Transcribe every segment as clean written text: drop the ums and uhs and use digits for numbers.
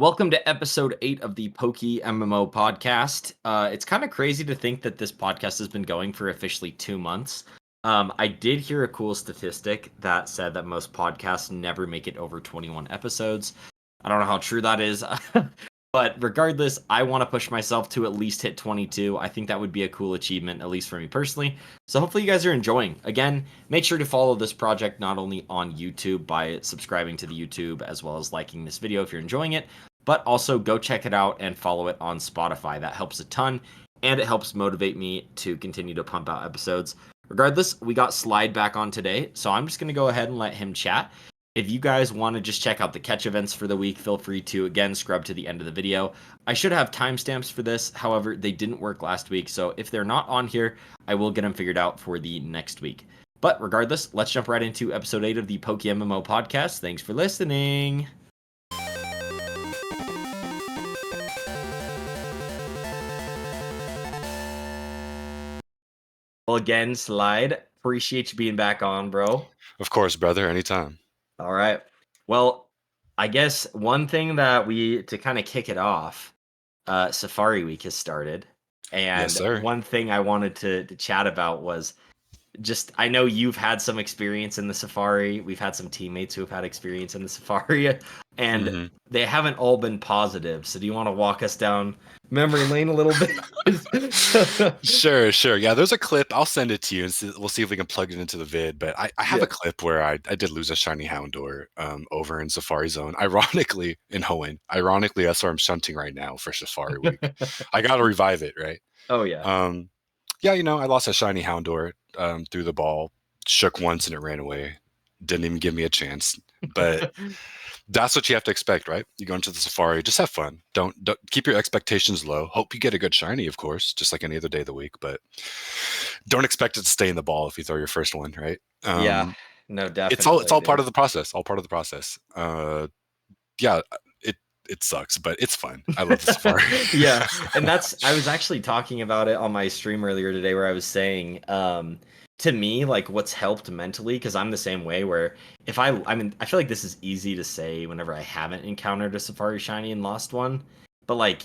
Welcome to episode 8 of the PokeMMO podcast. It's kind of crazy to think that this podcast has been going for officially 2 months. I did hear a cool statistic that said that most podcasts never make it over 21 episodes. I don't know how true that is, but regardless, I want to push myself to at least hit 22. I think that would be a cool achievement, at least for me personally. So hopefully you guys are enjoying. Again, make sure to follow this project not only on YouTube by subscribing to the YouTube as well as liking this video if you're enjoying it, but also go check it out and follow it on Spotify. That helps a ton, and it helps motivate me to continue to pump out episodes. Regardless, we got Slide back on today, so I'm just going to go ahead and let him chat. If you guys want to just check out the catch events for the week, feel free to, again, scrub to the end of the video. I should have timestamps for this. However, they didn't work last week, so if they're not on here, I will get them figured out for the next week. But regardless, let's jump right into episode 8 of the PokeMMO podcast. Thanks for listening. Well, again, Slide, appreciate you being back on, bro. Of course, brother, anytime. All right. Well, I guess one thing that to kind of kick it off, Safari Week has started. And Yes, sir. one thing I wanted to chat about was just, I know you've had some experience in the Safari. We've had some teammates who have had experience in the Safari, and they haven't all been positive. So do you want to walk us down memory lane a little bit? Sure. Yeah, there's a clip. I'll send it to you, and we'll see if we can plug it into the vid. But I have a clip where I did lose a shiny Houndour over in Safari Zone. Ironically, in Hoenn. Ironically, that's where I'm shunting right now for Safari Week. I got to revive it, right? Oh, yeah. Yeah, I lost a shiny Houndour, threw the ball, shook once, and it ran away. Didn't even give me a chance. But that's what you have to expect, right? You go into the Safari, just have fun. Don't keep your expectations low. Hope you get a good shiny, of course, just like any other day of the week. But don't expect it to stay in the ball if you throw your first one, right? Yeah, no, definitely. It's all part of the process. All part of the process. Yeah, it sucks, but it's fun. I love the Safari. Yeah, and I was actually talking about it on my stream earlier today where I was saying, to me, like, what's helped mentally, because I'm the same way, where I feel like this is easy to say whenever I haven't encountered a Safari shiny and lost one, but like,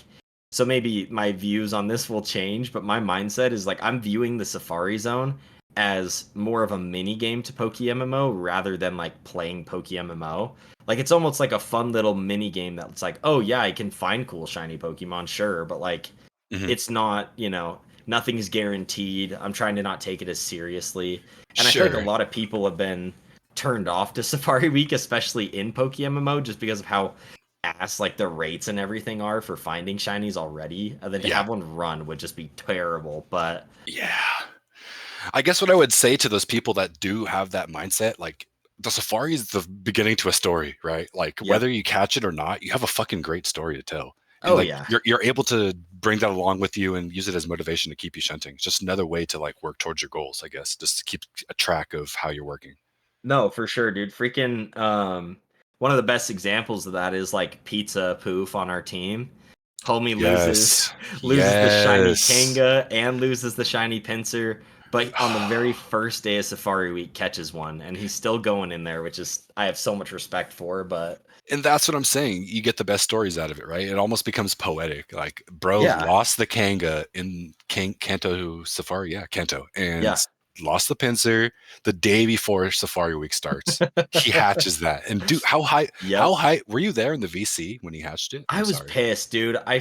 so maybe my views on this will change, but my mindset is like, I'm viewing the Safari Zone as more of a mini game to PokeMMO rather than like playing PokeMMO. Like, it's almost like a fun little mini game that's like, oh yeah, I can find cool shiny Pokemon, sure, but like, it's not, nothing's guaranteed. I'm trying to not take it as seriously. And I feel like a lot of people have been turned off to Safari Week, especially in PokeMMO, just because of how ass like the rates and everything are for finding shinies already. And then to have one run would just be terrible. But yeah, I guess what I would say to those people that do have that mindset, like, the Safari is the beginning to a story, right? Like, whether you catch it or not, you have a fucking great story to tell. And you're able to bring that along with you and use it as motivation to keep you shunting. It's just another way to like work towards your goals, I guess, just to keep a track of how you're working. No, for sure, dude. Freaking one of the best examples of that is like Pizza Poof on our team. Homie loses the shiny Kanga and loses the shiny Pinsir, but on the very first day of Safari Week catches one, and he's still going in there, which is I have so much respect for. And that's what I'm saying. You get the best stories out of it, right? It almost becomes poetic. Like, bro lost the Kanga in Kanto Safari, Kanto, and lost the Pinsir the day before Safari Week starts. He hatches that, and dude, how high were you there in the VC when he hatched it? I was pissed, dude. I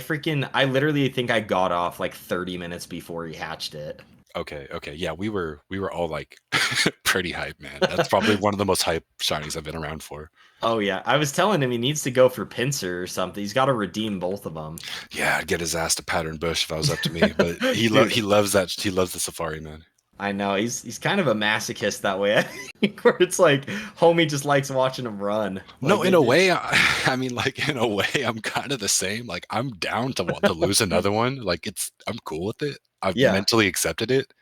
literally think I got off like 30 minutes before he hatched it. Okay. Yeah, we were all like pretty hype, man. That's probably one of the most hype shinies I've been around for. Oh yeah, I was telling him he needs to go for Pinsir or something. He's got to redeem both of them. Yeah, I'd get his ass to Pattern Bush if I was up to me, but he loves that. He loves the Safari, man. I know, he's kind of a masochist that way. I think, where it's like homie just likes watching him run. Like, no, in a way, I mean, like, in a way, I'm kind of the same. Like, I'm down to want to lose another one. Like, I'm cool with it. I've mentally accepted it.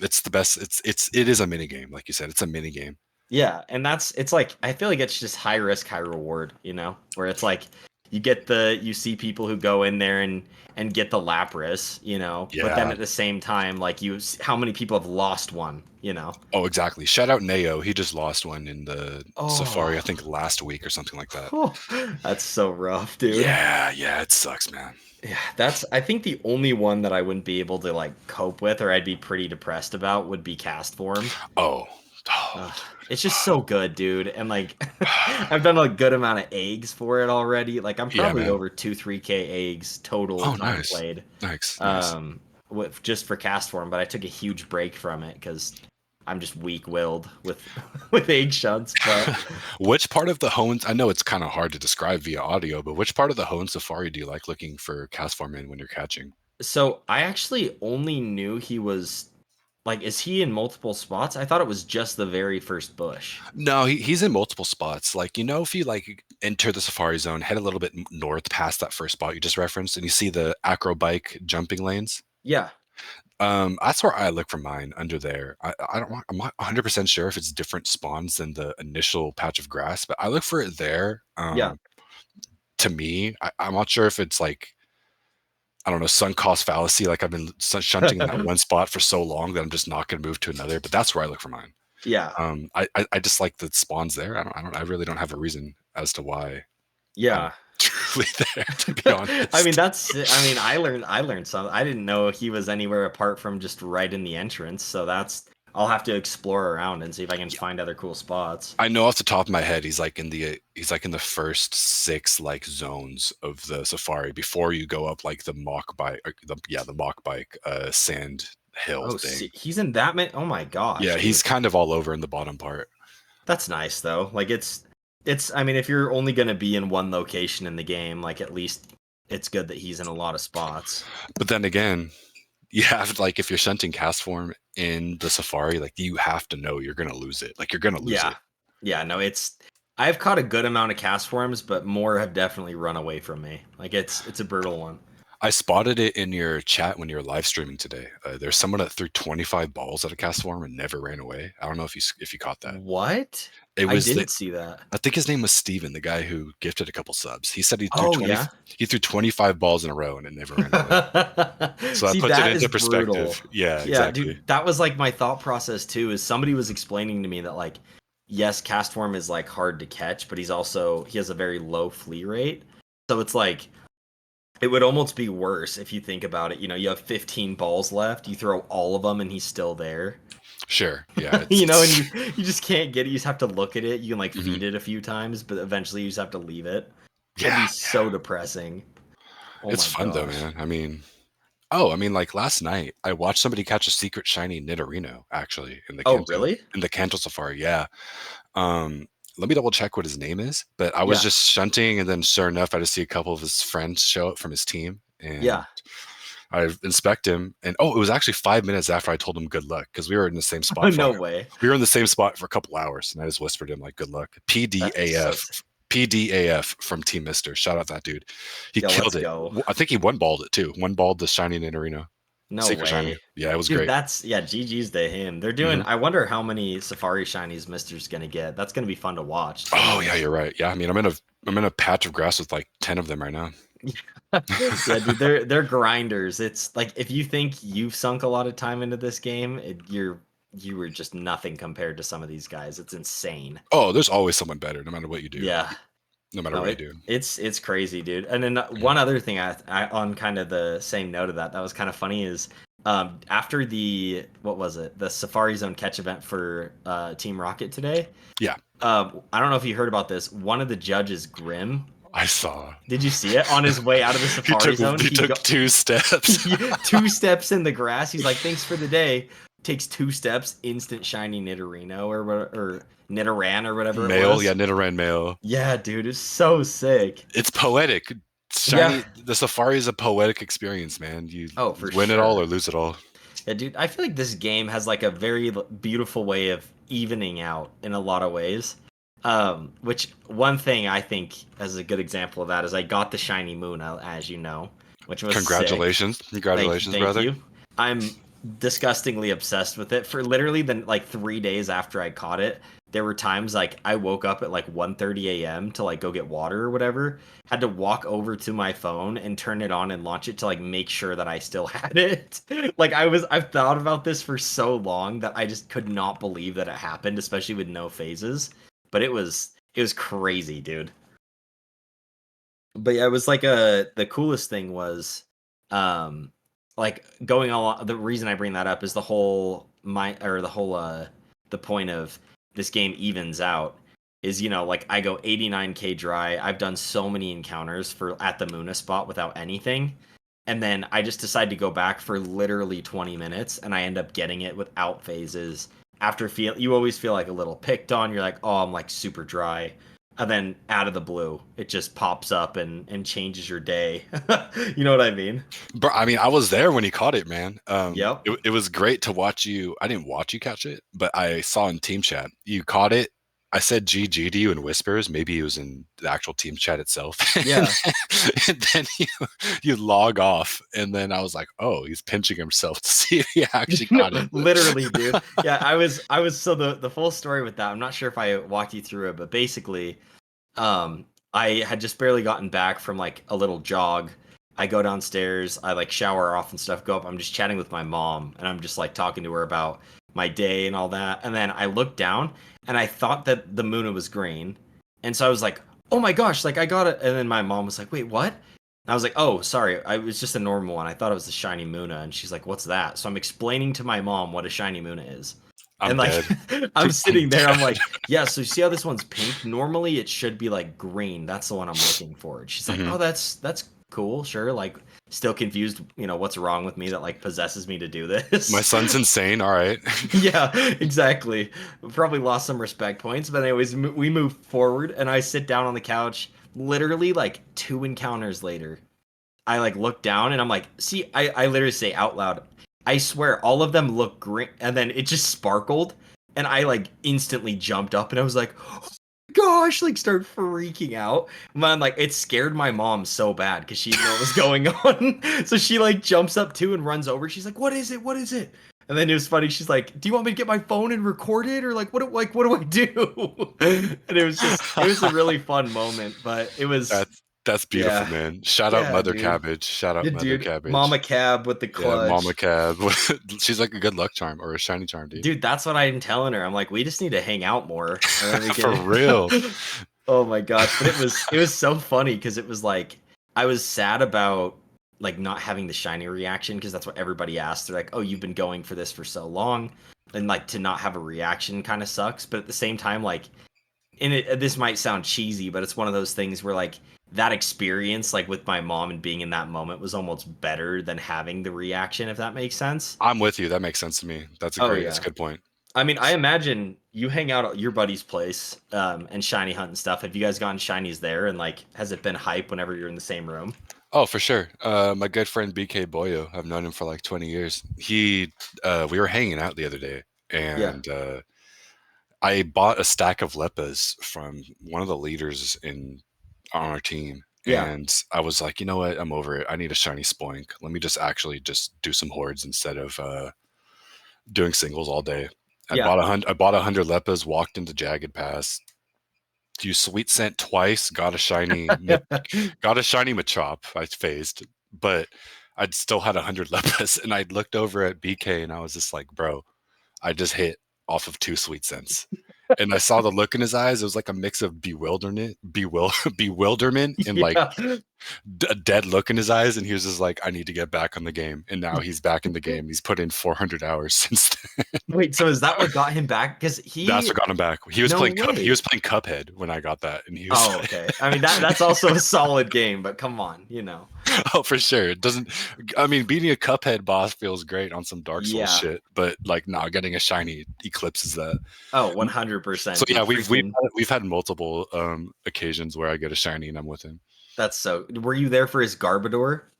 It's the best. It is a mini game, like you said. It's a mini game. Yeah, and it's like, I feel like it's just high risk, high reward, where it's like you see people who go in there and get the Lapras, but then Yeah. at the same time, like how many people have lost one. Oh, exactly. Shout out Neo. He just lost one in the Safari, I Oh, think last week or something like that. that's so rough, dude. Yeah, it sucks, man. Yeah, I think the only one that I wouldn't be able to like cope with or I'd be pretty depressed about would be cast form. Oh. Ugh, it's just so good, dude. And like I've done a good amount of eggs for it already. Like I'm Yeah, probably man. over 2-3K eggs total Oh, time nice. played. Nice. With just for cast form, but I took a huge break from it because I'm just weak-willed with with egg shunts. But Which part of the Hone, I know it's kind of hard to describe via audio, but which part of the Hone Safari do you like looking for cast form in when you're catching? so I actually only knew he was like, is he in multiple spots? I thought it was just the very first bush. No, he's in multiple spots. Like, if you like enter the Safari Zone, head a little bit north past that first spot you just referenced, and you see the acro bike jumping lanes. Yeah. That's where I look for mine under there. I'm not 100% sure if it's different spawns than the initial patch of grass, but I look for it there. Yeah. To me, I'm not sure if it's like, I don't know, sunk cost fallacy. Like I've been shunting in that one spot for so long that I'm just not going to move to another. But that's where I look for mine. Yeah. I just like the spawns there. I really don't have a reason as to why I'm Yeah. truly there, to be honest. I learned something. I didn't know he was anywhere apart from just right in the entrance. So I'll have to explore around and see if I can find other cool spots. I know off the top of my head, he's like in the first 6 like zones of the Safari before you go up like the mock bike, the mock bike sand hill Oh, thing. he's in that many. Oh my gosh. Yeah, Dude. he's kind of all over in the bottom part. That's nice though. Like I mean, if you're only going to be in one location in the game, like at least it's good that he's in a lot of spots. But then again, you have like if you're shunting cast form in the Safari, like you have to know you're gonna lose it. Like you're gonna lose it. Yeah, no, I've caught a good amount of cast forms, but more have definitely run away from me. Like it's a brutal one. I spotted it in your chat when you were live streaming today. There's someone that threw 25 balls at a cast form and never ran away. I don't know if you caught that. What? It I was didn't see that. I think his name was Steven, the guy who gifted a couple subs. He said Yeah. he threw 25 balls in a row and it never ran away. So See, that puts it that into is perspective. brutal. Yeah, Yeah, exactly. dude, that was like my thought process too. Is somebody was explaining to me that like, yes, cast form is like hard to catch, but he has a very low flee rate. So it's like it would almost be worse if you think about it. You have 15 balls left, you throw all of them, and he's still there. Sure. Yeah. And you just can't get it. You just have to look at it. You can like feed it a few times, but eventually you just have to leave it. It'd be so depressing. Oh It's my fun though, gosh. man. Like last night, I watched somebody catch a secret shiny Nidorino actually in the Oh, really? Kanto Safari. Yeah. Let me double check what his name is. But I was Yeah. just shunting, and then sure enough, I just see a couple of his friends show up from his team, and Yeah. I inspect him, and it was actually 5 minutes after I told him good luck because we were in the same spot. No way. We were in the same spot for a couple hours, and I just whispered him like, "Good luck." PDAF from Team Mister. Shout out that dude. He killed it. Go. I think he one balled it too. One balled the shiny Nidorino. No Secret way. shiny. Yeah, it was Dude, great. GG's to him. They're doing. I wonder how many Safari shinies Mister's gonna get. That's gonna be fun to watch. Oh yeah, you're right. Yeah, I mean, I'm in a patch of grass with like 10 of them right now. Yeah, dude, they're grinders. It's like if you think you've sunk a lot of time into this game, you were just nothing compared to some of these guys. It's insane. Oh, there's always someone better, no matter what you do. Yeah. No matter what you do. It's crazy, dude. And then one other thing I on kind of the same note of that was kind of funny is after what was it? The Safari Zone catch event for Team Rocket today. Yeah. I don't know if you heard about this. One of the judges, Grim. I saw. Did you see it? On his way out of the Safari Zone, he took 2 steps. 2 steps in the grass. He's like, "Thanks for the day." Takes 2 steps, instant shiny Nidorino or Nidoran or whatever it was. Nidoran male. Yeah, dude, it's so sick. It's poetic. Shiny, the Safari is a poetic experience, man. You win it all or lose it all. Yeah, dude, I feel like this game has like a very beautiful way of evening out in a lot of ways. Which one thing I think as a good example of that is I got the shiny moon, as you know, which was Congratulations. sick. Congratulations, thank brother. you. disgustingly obsessed with it for literally the like 3 days after I caught it. There were times like I woke up at like 1:30 a.m. to like go get water or whatever, had to walk over to my phone and turn it on and launch it to like make sure that I still had it. Like I've thought about this for so long that I just could not believe that it happened, especially with no phases. But it was crazy, dude. But yeah, it was like the coolest thing was um like going along. The reason I bring that up is the point of this game evens out is, like I go 89k dry. I've done so many encounters for at the Muna spot without anything, and then I just decide to go back for literally 20 minutes and I end up getting it without phases. You always feel like a little picked on. You're like, oh, I'm like super dry, and then out of the blue it just pops up and changes your day. You know what I mean? Bro, I mean, I was there when he caught it, man. Yep. It was great to watch you. I didn't watch you catch it, but I saw in team chat you caught it. I said GG to you in whispers. Maybe it was in the actual team chat itself. Yeah. And then you log off, and then I was like, oh, he's pinching himself to see if he actually got it. Literally, dude. Yeah, I was so the full story with that. I'm not sure if I walked you through it, but basically, I had just barely gotten back from like a little jog. I go downstairs, I like shower off and stuff, go up. I'm just chatting with my mom and I'm just like talking to her about my day and all that. And then I looked down and I thought that the Muna was green. And so I was like, "Oh my gosh, like I got it." And then my mom was like, "Wait, what?" And I was like, "Oh, sorry. I was just a normal one. I thought it was a shiny Muna." And she's like, "What's that?" So I'm explaining to my mom what a shiny Muna is. I'm And like dead. I'm sitting there, I'm like, yeah, so you see how this one's pink? Normally it should be like green. That's the one I'm looking for. And she's like, Mhm. "Oh, that's cool, sure." Like still confused, what's wrong with me that like possesses me to do My this. son's insane. All right. Yeah, exactly. Probably lost some respect points, but anyways, we move forward and I sit down on the couch literally like two encounters later. I like look down and I'm like, see, I literally say out loud, I swear all of them look green, and then it just sparkled, and I like instantly jumped up and I was like, oh gosh, like started freaking out. Man, like it scared my mom so bad because she didn't know what was going on. So she like jumps up too and runs over. She's like, "What is it? What is it?" And then it was funny. She's like, "Do you want me to get my phone and record it, or what do I do?" And it was a really fun moment, but it was That's beautiful, yeah, man. Shout out yeah, Mother dude. Cabbage. Shout out Yeah, Mother dude. Mama Cabbage. Cab with the Yeah, Mama clutch. Cab. She's like a good luck charm or a shiny charm, dude. Dude, that's what I'm telling her. I'm like, we just need to hang out more, and then we For can. real. Oh my gosh, but it was so funny because it was like I was sad about like not having the shiny reaction because that's what everybody asked. They're like, "Oh, you've been going for this for so long," and like to not have a reaction kind of sucks. But at the same time, like, this might sound cheesy, but it's one of those things where like that experience, like with my mom and being in that moment, was almost better than having the reaction, if that makes sense. I'm with you. That makes sense to me. Oh That's a yeah. good point. I mean, I imagine you hang out at your buddy's place, and shiny hunt and stuff. Have you guys gotten shinies there? And like, has it been hype whenever you're in the same room? Oh, for sure. My good friend BK Boyo, I've known him for like 20 years. We were hanging out the other day, Yeah, and I bought a stack of Leppas from one of the leaders on our team. yeah, And I was like, you know what? I'm over it. I need a shiny spoink. Let me just actually just do some hordes instead of doing singles all day. yeah. I bought 100 Leppas, walked into Jagged Pass, you sweet scent twice, got a shiny Machop. I phased, but I'd still had 100 Leppas, and I looked over at BK and I was just like, bro, I just hit off of two sweet scents. And I saw the look in his eyes. It was like a mix of bewilderment, and like Yeah. a dead look in his eyes. And he was just like, I need to get back on the game. And now he's back in the game. He's put in 400 hours since then. Wait, so is that what got him back? Because That's what got him back. no He way. was playing Cuphead when I got that, and he was Oh, okay. I mean that's also a solid game, but come on. oh, for sure. It doesn't. I mean, beating a Cuphead boss feels great on some Dark Souls Yeah. shit, but like, nah, getting a shiny eclipses that. Oh, So 100%, yeah, dude. Freaking. we've had multiple occasions where I get a shiny and I'm with him. That's so. Were you there for his Garbodor or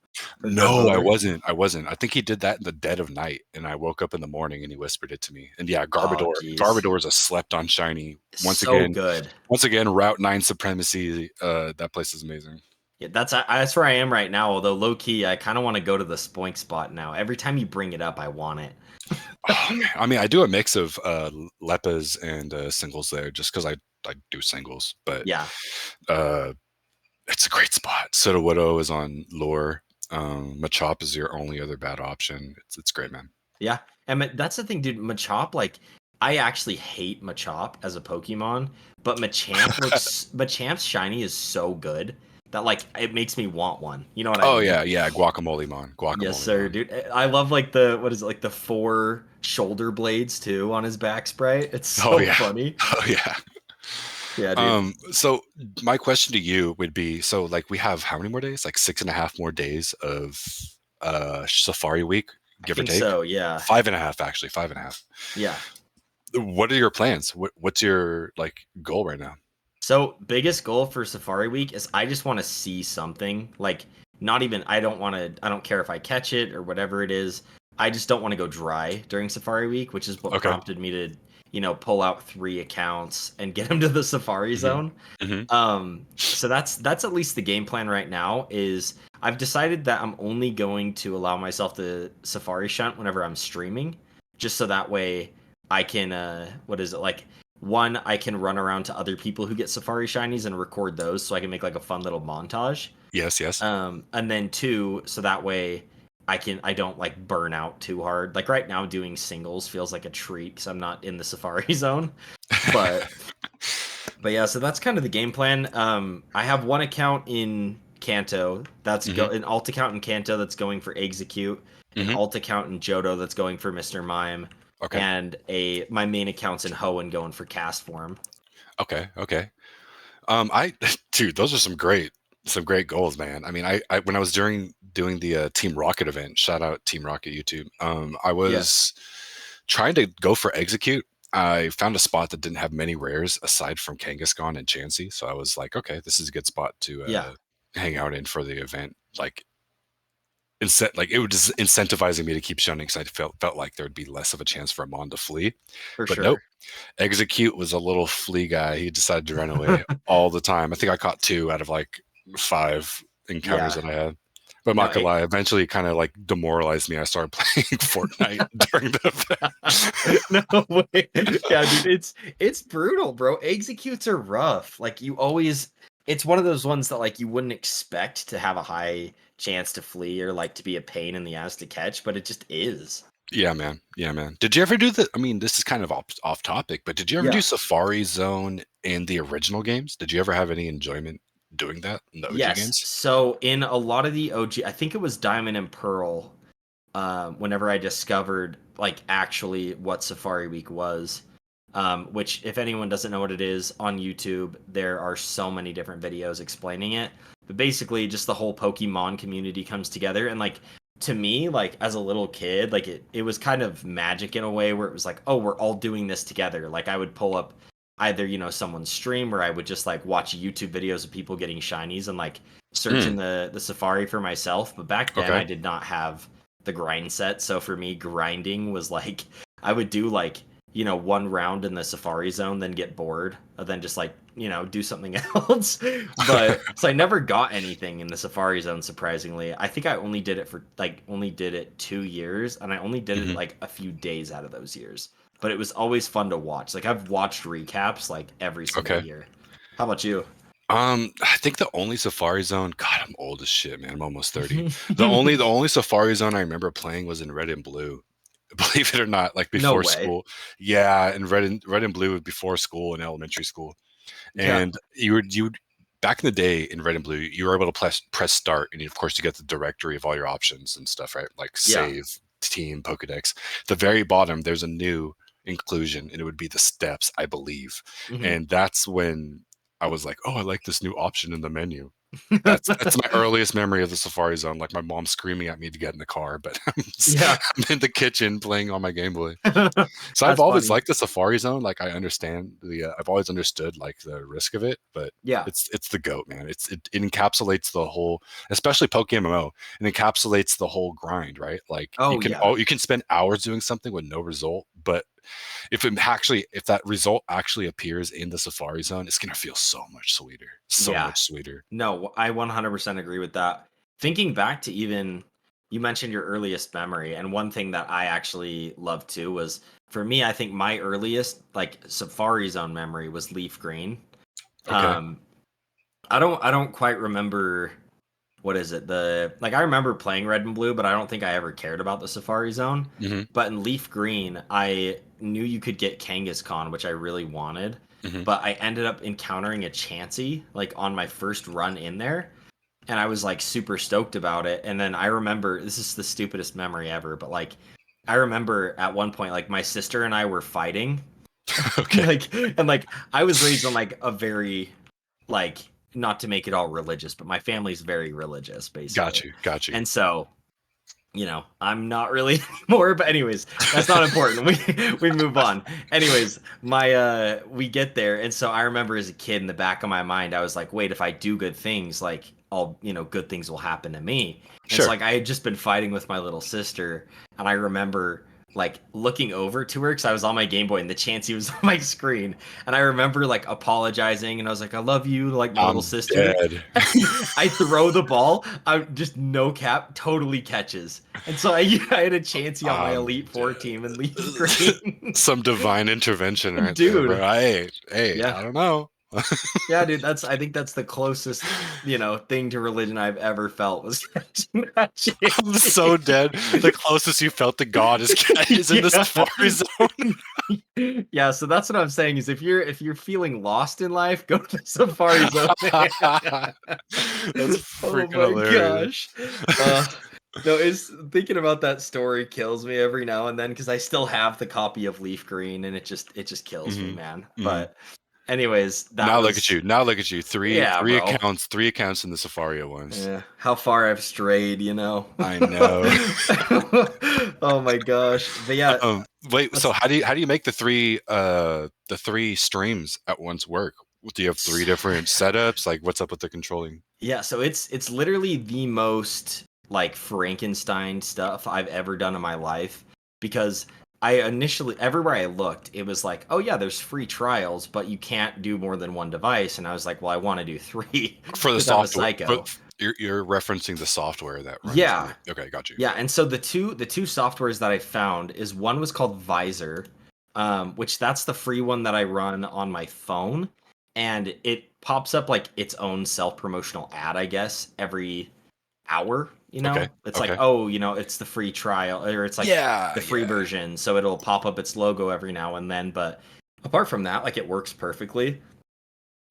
No, I Garbodor? wasn't. I wasn't. I think he did that in the dead of night, and I woke up in the morning and he whispered it to me. And yeah, Oh, geez. Garbodor is a slept on shiny. So good. Once again, Route 9 supremacy. That place is amazing. Yeah, that's where I am right now. Although low key, I kind of want to go to the Spoink spot now. Every time you bring it up, I want it. Oh, man. I mean, I do a mix of leppas and singles there, just because I do singles, but Yeah, uh, it's a great spot. Sudowoodo is on lure. Machop is your only other bad option. It's great, man. yeah, and that's the thing, dude. Machop, like, I actually hate Machop as a Pokemon, but Machamp's shiny is so good that like it makes me want one. You know what I Oh mean? yeah, yeah, Guacamole Mon, Yes, Guacamole sir, Mon. dude. I love like the what is it, like the four shoulder blades too on his back sprite. It's Oh so yeah, funny. oh yeah. Yeah, dude. So my question to you would be, so like we have how many more days? Like 6.5 more days of Safari Week, I give or think take. so. Yeah, 5.5 actually, 5.5. yeah. What are your plans? What's your like goal right now? So biggest goal for Safari Week is I just want to see something. Like not even I don't care if I catch it or whatever it is. I just don't want to go dry during Safari Week, which is what Okay. prompted me to, pull out 3 accounts and get them to the Safari hmm Zone. hmm So that's at least the game plan right now is I've decided that I'm only going to allow myself to Safari Shunt whenever I'm streaming, just so that way I can what is it like one, I can run around to other people who get Safari Shinies and record those so I can make like a fun little montage. Yes, yes. And then two, so that way I don't like burn out too hard. Like right now doing singles feels like a treat because I'm not in the Safari Zone. But but yeah, so that's kind of the game plan. I have one account in Kanto hmm an alt account in Kanto that's going for Execute, an hmm alt account in Johto that's going for Mr. Mime, Okay. and a my main account's in Hoenn going for Cast Form. Okay. Okay. I dude, those are some great goals, man. I mean, I when I was doing the Team Rocket event, shout out Team Rocket YouTube. I Yeah, was trying to go for execute. I found a spot that didn't have many rares aside from Kangaskhan and Chansey, so I was like, okay, this is a good spot to yeah, hang out in for the event. Like it was just incentivizing me to keep shunning because I felt like there would be less of a chance for Amon to flee. for But nope, sure. Execute was a little flea guy. He decided to run away all the time. I think I caught 2 out of like 5 encounters Yeah. that I had. But I'm No, not gonna lie, eventually kind of like demoralized me. I started playing Fortnite during the event. no way. Yeah, dude, it's brutal, bro. Executes are rough. Like you always it's one of those ones that like you wouldn't expect to have a high chance to flee or like to be a pain in the ass to catch, but it just is. Yeah, man. Yeah, man. Did you ever do the? I mean, this is kind of off topic, but did you ever do Yeah. Safari Zone in the original games? Did you ever have any enjoyment doing that in the OG Yes. games? So in a lot of the OG, I think it was Diamond and Pearl, whenever I discovered like actually what Safari Week was. Which, if anyone doesn't know what it is, on YouTube there are so many different videos explaining it. But basically, just the whole Pokemon community comes together, and like to me, like as a little kid, like it was kind of magic in a way where it was like, oh, we're all doing this together. Like I would pull up either someone's stream or I would just like watch YouTube videos of people getting shinies and like search Mm, in the Safari for myself. But back then, okay. I did not have the grind set, so for me, grinding was like I would do like one round in the Safari Zone, then get bored, and then just like do something else. But so I never got anything in the Safari Zone. Surprisingly, I think I only did it 2 years, and I only did it hmm like a few days out of those years. But it was always fun to watch. Like I've watched recaps like every single Okay. year. How about you? I think the only Safari Zone. God, I'm old as shit, man. I'm almost 30. The only Safari Zone I remember playing was in Red and Blue. Believe it or not, like No before way. school. Yeah, and Red and Blue before school in elementary school. Yeah. And you back in the day in Red and Blue, you were able to press start, and of course you get the directory of all your options and stuff, right? Like Yeah. save, team, Pokedex. The very bottom, there's a new inclusion, and it would be the steps, I believe. Mhm. And that's when I was like, oh, I like this new option in the menu. That's my earliest memory of the Safari Zone. Like my mom screaming at me to get in the car, but Yeah. I'm in the kitchen playing on my Game Boy. So I've That's always funny. liked the Safari Zone. Like I understand I've always understood like the risk of it, but Yeah. it's the goat, man. It encapsulates the whole, especially PokeMMO. It encapsulates the whole grind, right? Like Oh yeah. you can spend hours doing something with no result, but if that result actually appears in the Safari Zone, it's gonna feel so much sweeter. So much sweeter. No, I 100% agree with that. Thinking back to even you mentioned your earliest memory, and one thing that I actually loved too was for me, I think my earliest like Safari Zone memory was Leaf Green. Okay. I don't quite remember what is it? I remember playing Red and Blue, but I don't think I ever cared about the Safari Zone. Mm-hmm. But in Leaf Green, I knew you could get Kangaskhan, which I really wanted. Mm-hmm. But I ended up encountering a Chansey like on my first run in there, and I was like super stoked about it. And then I remember this is the stupidest memory ever, but like I remember at one point like my sister and I were fighting. Okay. like I was raised on like a very like not to make it all religious, but my family's very religious basically. Got you. And so, I'm not really anymore, but anyways, that's not important. We move on. Anyways, we get there, and so I remember as a kid in the back of my mind, I was like, wait, if I do good things, like all good things will happen to me. And Sure. so like I had just been fighting with my little sister, and I remember like looking over to her because I was on my Game Boy and the Chansey was on my screen, and I remember like apologizing and I was like, I love you, like my little sister. Dead. I throw the ball, I just no cap, totally catches, and so I had a Chansey on my Elite Four team and Leaf Green. Some divine intervention right Dude. there, bro. Hey, Yeah. I don't know. Yeah, dude, I think that's the closest, thing to religion I've ever felt was catching that Chansey. I'm so dead. The closest you felt to God is in the Safari Zone. Yeah, so that's what I'm saying is if you're feeling lost in life, go to the Safari Zone. That's freaking hilarious. Gosh. No, thinking about that story kills me every now and then because I still have the copy of Leaf Green and it just kills me, man. But anyways, look at you. Three accounts in the Safari once. Yeah, how far I've strayed, I know. Oh my gosh. But yeah. Wait, so how do you make the three streams at once work? Do you have three different setups? Like what's up with the controlling? Yeah, so it's literally the most like Frankenstein stuff I've ever done in my life because I initially everywhere I looked, it was like, oh yeah, there's free trials, but you can't do more than one device, and I was like, well, I want to do 3 for the software. Psycho. You're referencing the software that runs. Yeah. Okay, got you. Yeah, and so the two softwares that I found is one was called Visor, which that's the free one that I run on my phone, and it pops up like its own self-promotional ad, I guess, every hour. It's like, oh, it's the free trial, or it's like the free version, so it'll pop up its logo every now and then. But apart from that, like it works perfectly.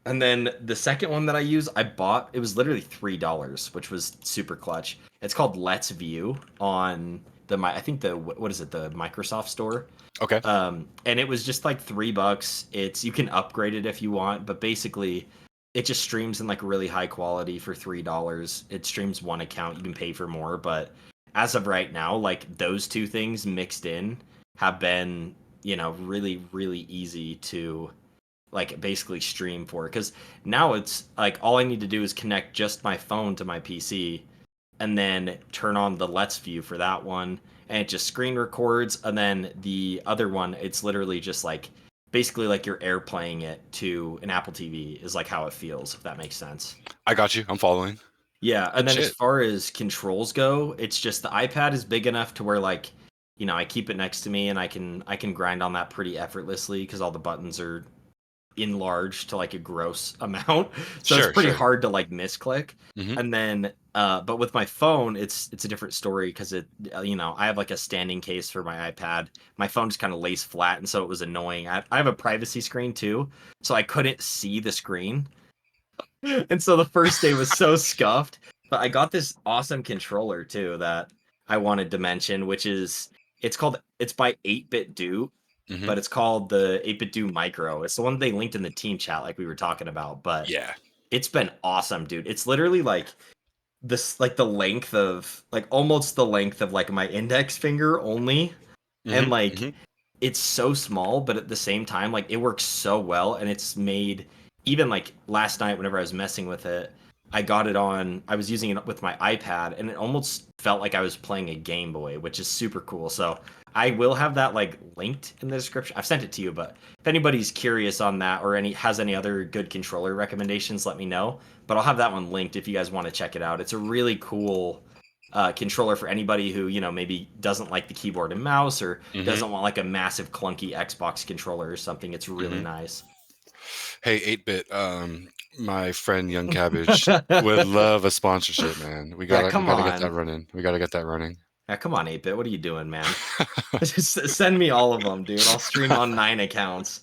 And then the second one that I use, I bought, it was literally $3, which was super clutch. It's called Let's View on the Microsoft store. Okay. And it was just like $3. You can upgrade it if you want, but basically it just streams in like really high quality for $3. It streams one account. You can pay for more, but as of right now, like those two things mixed in have been, really, really easy to like basically stream for, because now it's like all I need to do is connect just my phone to my PC and then turn on the Let's View for that one, and it just screen records. And then the other one, it's literally just like basically like you're airplaying it to an Apple TV is like how it feels, if that makes sense. I got you. I'm following. Yeah, and then as far as controls go, it's just the iPad is big enough to where like, I keep it next to me and I can grind on that pretty effortlessly because all the buttons are enlarged to like a gross amount, so it's pretty hard to like misclick. And then but with my phone it's a different story because it I have like a standing case for my iPad. My phone just kind of lays flat, and so it was annoying. I have a privacy screen too, so I couldn't see the screen. And so the first day was so scuffed, but I got this awesome controller too that I wanted to mention, which is it's by 8-Bit Do. But it's called the 8-Bit Do Micro. It's the one they linked in the team chat like we were talking about. But yeah, it's been awesome, dude. It's literally like this, like the length of like almost the length of like my index finger only. And like it's so small, but at the same time, like it works so well. And it's made, even like last night whenever I was messing with it, I got it on. I was using it with my iPad, and it almost felt like I was playing a Game Boy, which is super cool. So I will have that like linked in the description. I've sent it to you, but if anybody's curious on that or has any other good controller recommendations, let me know. But I'll have that one linked if you guys want to check it out. It's a really cool controller for anybody who maybe doesn't like the keyboard and mouse or doesn't want like a massive clunky Xbox controller or something. It's really nice. Hey, 8-bit, my friend YoungCabbage would love a sponsorship, man. We gotta get that running. We gotta get that running. Yeah, come on, 8-bit. What are you doing, man? Just send me all of them, dude. I'll stream on 9 accounts.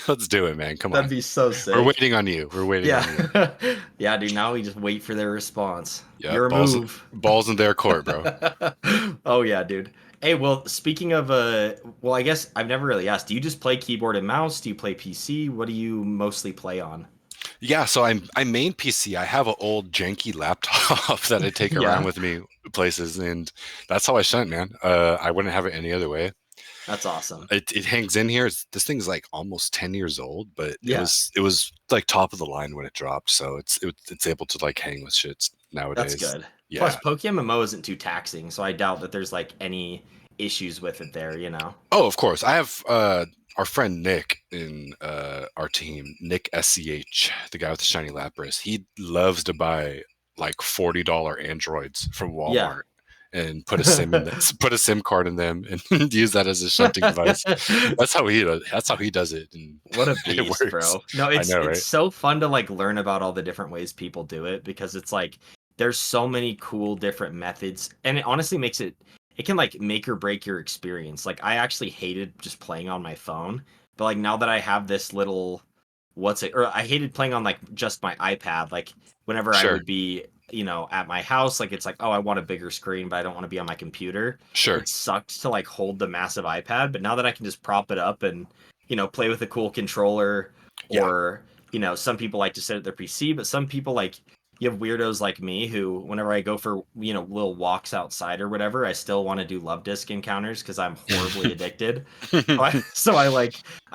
Let's do it, man. Come on. That'd be so sick. We're waiting on you. We're waiting on you. Yeah, dude. Now we just wait for their response. Yeah, your move. Balls in their court, bro. Oh yeah, dude. Hey, well, speaking of well, I guess I've never really asked. Do you just play keyboard and mouse? Do you play PC? What do you mostly play on? Yeah, so I main PC. I have an old janky laptop that I take around with me places, and that's how I shunt, man. I wouldn't have it any other way. That's awesome. It hangs in here. This thing's like almost 10 years old, but it was like top of the line when it dropped, so it's able to like hang with shits nowadays. That's good. Yeah. Plus, PokeMMO isn't too taxing, so I doubt that there's like any issues with it there. Oh, of course. I have our friend Nick in our team, Nick SCH, the guy with the shiny Lapras. He loves to buy like $40 Androids from Walmart and put a SIM card in them and use that as a shunting device. That's how he does it. And what a beast, bro! No, it's so fun to like learn about all the different ways people do it, because it's like there's so many cool different methods, and it honestly makes it can like make or break your experience. Like I actually hated just playing on my phone, but like now that I have this little I hated playing on like just my iPad. Like whenever I would be at my house, like it's like, oh, I want a bigger screen, but I don't want to be on my computer. Sure. It sucked to like hold the massive iPad, but now that I can just prop it up and play with a cool controller, or some people like to sit at their PC, but some people like you have weirdos like me who, whenever I go for little walks outside or whatever, I still want to do love disc encounters because I'm horribly addicted. So I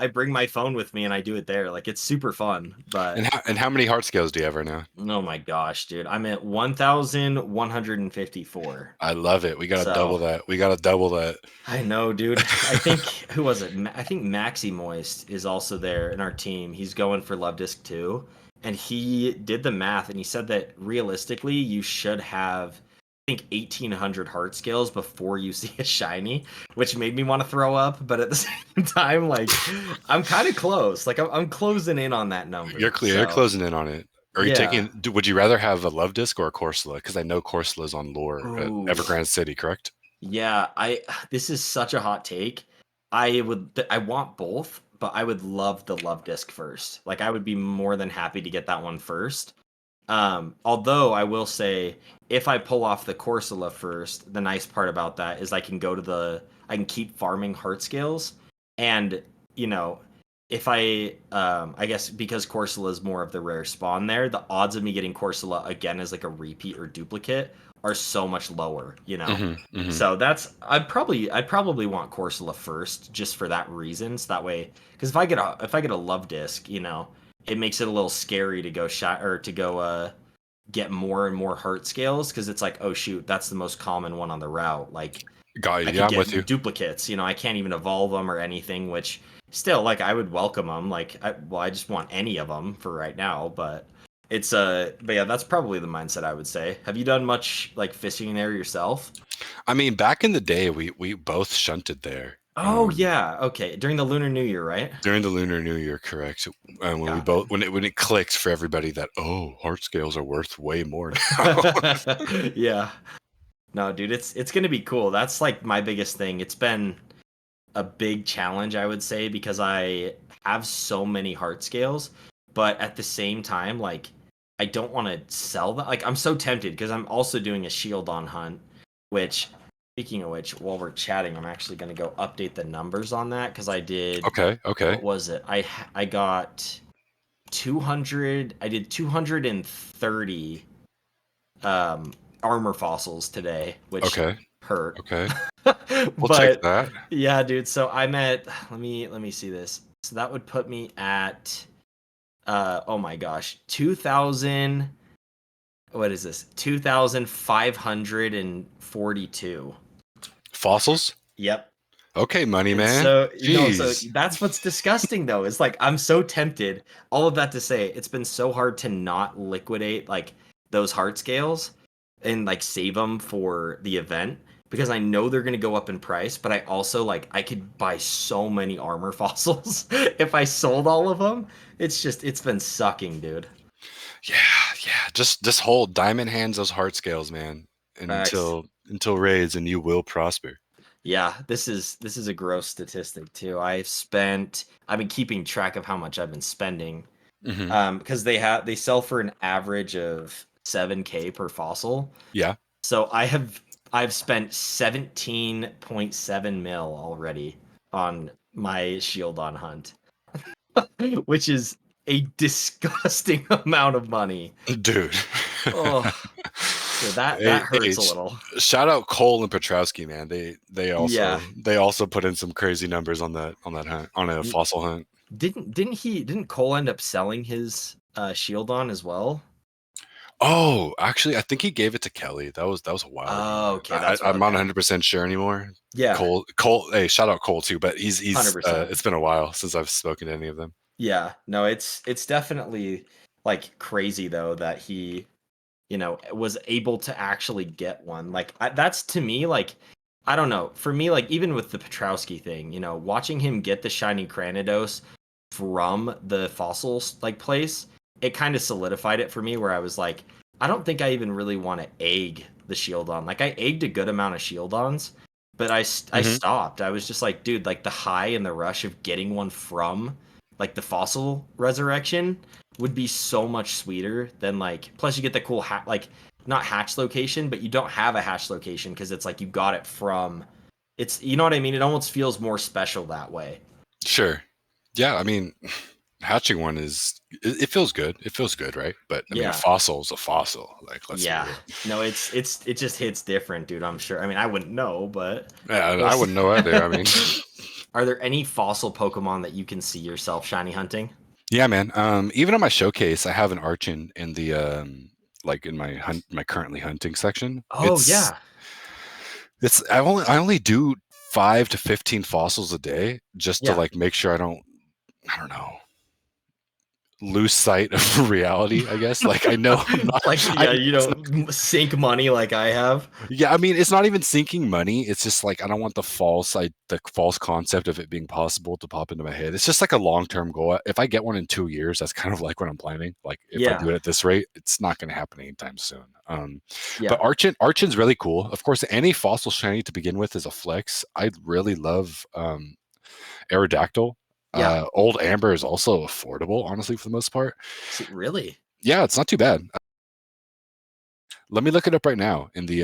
bring my phone with me and I do it there. Like it's super fun. But and how many heart scales do you have right now? Oh my gosh, dude! I'm at 1,154. I love it. We gotta double that. We gotta double that. I know, dude. I think who was it? I think Maxi Moist is also there in our team. He's going for love disc too. And he did the math, and he said that realistically, you should have, I think, 1,800 heart scales before you see a shiny, which made me want to throw up. But at the same time, like, I'm kind of close. Like, I'm closing in on that number. You're clear. You're closing in on it. Are you taking? Would you rather have a love disc or a Corsola? Because I know Corsola's on lure at Evergrande City, correct? Yeah, this is such a hot take. I want both, but I would love the love disc first. Like I would be more than happy to get that one first. Although I will say, if I pull off the Corsola first, the nice part about that is I can keep farming heart scales, and if I guess because Corsola is more of the rare spawn there, the odds of me getting Corsola again as like a repeat or duplicate are so much lower, So I'd probably want Corsola first just for that reason. So that way, because if I get a love disc, it makes it a little scary to go get more and more heart scales, because it's like, oh shoot, that's the most common one on the route. Like, I'm with you. Duplicates, I can't even evolve them or anything, which still, like, I would welcome them. Like, I just want any of them for right now, but yeah, that's probably the mindset I would say. Have you done much like fishing there yourself? I mean, back in the day, we both shunted there. Oh yeah, okay. During the Lunar New Year, right? During the Lunar New Year, correct. When it clicked for everybody that heart scales are worth way more now. Yeah. No, dude, it's gonna be cool. That's like my biggest thing. It's been a big challenge, I would say, because I have so many heart scales, but at the same time, like, I don't want to sell them. Like, I'm so tempted because I'm also doing a shield on hunt, which, speaking of which, while we're chatting, I'm actually going to go update the numbers on that, because I did. Okay. What was it? I got 200. I did 230 armor fossils today, which hurt. Okay. We'll take that. Yeah, dude. So I'm at. Let me see this. So that would put me at. Oh my gosh, 2,000. what is this? 2,542. Fossils? Yep. Okay, money And man. so, so Jeez. that's what's disgusting though. Is like I'm so tempted. All of that to say, it's been so hard to not liquidate like those heart scales and like save them for the event because I know they're going to go up in price, but I also like I could buy so many armor fossils if I sold all of them. It's been sucking, dude. Yeah, yeah. Just hold diamond hands those heart scales, man, Facts. until raids, and you will prosper. Yeah, this is a gross statistic too. I've been keeping track of how much I've been spending. Hmm. Because they sell for an average of 7K per fossil. Yeah. So I've spent 17.7 mil already on my shield on hunt, which is a disgusting amount of money. Dude. Oh, so that Hey, hurts a little. shout out Cole and Petrowski, man. Yeah. They also put in some crazy numbers on that hunt, on a fossil hunt. Didn't Cole end up selling his shield on as well? Oh, actually, I think he gave it to Kelly. That was a while ago, Oh, man. okay, that's what. I'm not Okay, 100% sure anymore. yeah, Cole. Hey, shout out Cole too. But 100%. it's been a while since I've spoken to any of them. Yeah, no, it's definitely like crazy though that he, was able to actually get one. Like that's to me like I don't know. For me like even with the Petrowski thing, watching him get the shiny Cranidos from the fossils like place, it kind of solidified it for me where I was like I don't think I even really want to egg the shield on. Like I egged a good amount of shield ons, but I Hmm. stopped. I was just like, dude, like the high and the rush of getting one from like the fossil resurrection would be so much sweeter than like plus you get the cool like not hatch location but you don't have a hatch location because it's like you got it from it's you know what I mean, it almost feels more special that way. Sure. Yeah, I mean, hatching one it feels good. It feels good, right? But I mean, a Yeah, fossil is a fossil. Like, let's be yeah, real. no, it just hits different, dude. I'm sure, I mean I wouldn't know, but Yeah, we'll I see. wouldn't know either. I mean, Are there any fossil Pokemon that you can see yourself shiny hunting? yeah, man. Even on my showcase, I have an Archon in the like in my currently hunting section. Oh yeah, It's I only do 5 to 15 fossils a day just to yeah. like make sure I don't know, lose sight of reality, I guess. Like I know I'm not Like I yeah, know it's not, sink money like I have. yeah, I mean it's not even sinking money. It's just like I don't want the false concept of it being possible to pop into my head. It's just like a long-term goal. If I get one in 2 years, that's kind of like what I'm planning. Like if I Yeah, do it at this rate, it's not going to happen anytime soon. But yeah, Archon's really cool. Of course, any fossil shiny to begin with is a flex. I really love Aerodactyl. yeah. Old Amber is also affordable, honestly, for the most part. See, really? Yeah, it's not too bad. Let me look it up right now in the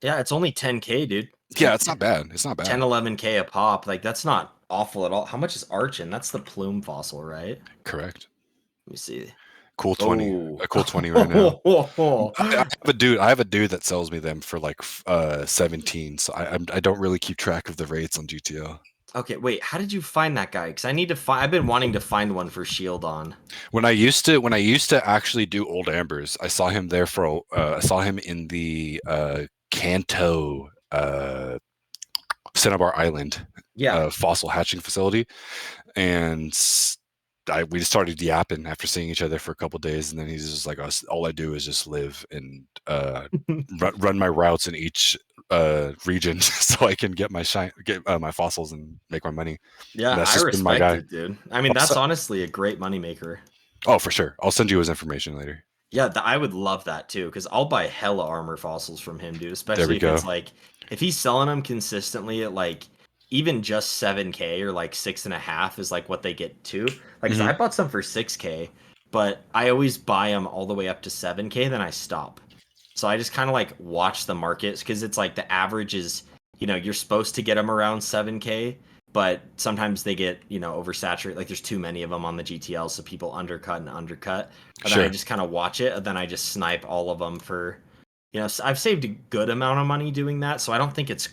Yeah, it's only 10K, dude. yeah, Like it's not bad. It's not 10, bad. 11K a pop. Like that's not awful at all. How much is Archon? That's the plume fossil, right? Correct. Let me see. Cool 20. Oh. A cool 20 right now. I have a dude that sells me them for like 17. So I don't really keep track of the rates on GTO. Okay, wait. How did you find that guy? Because I need to find. I've been wanting to find one for Shield on. When I used to actually do old ambers, I saw him there for I saw him in the Kanto Cinnabar Island Yeah. fossil hatching facility, and we just started yapping after seeing each other for a couple days, and then he's just like, all I do is just live and run my routes in each region so I can get my fossils and make my money. And Yeah, that's I just been my respect guy. it, dude. I mean, that's honestly a great moneymaker. Oh, for sure. I'll send you his information later. Yeah, I would love that too, because I'll buy hella armor fossils from him, dude. There Especially we if it's go. like if he's selling them consistently at like even just 7K or like 6.5 is like what they get to. Like, 'cause Hmm. I bought some for 6K, but I always buy them all the way up to 7K, then I stop. So I just kind of like watch the markets because it's like the average is, you're supposed to get them around 7K, but sometimes they get, oversaturated. Like there's too many of them on the GTL, so people undercut and undercut. And then I Sure. just kind of watch it, and then I just snipe all of them for, I've saved a good amount of money doing that. So I don't think it's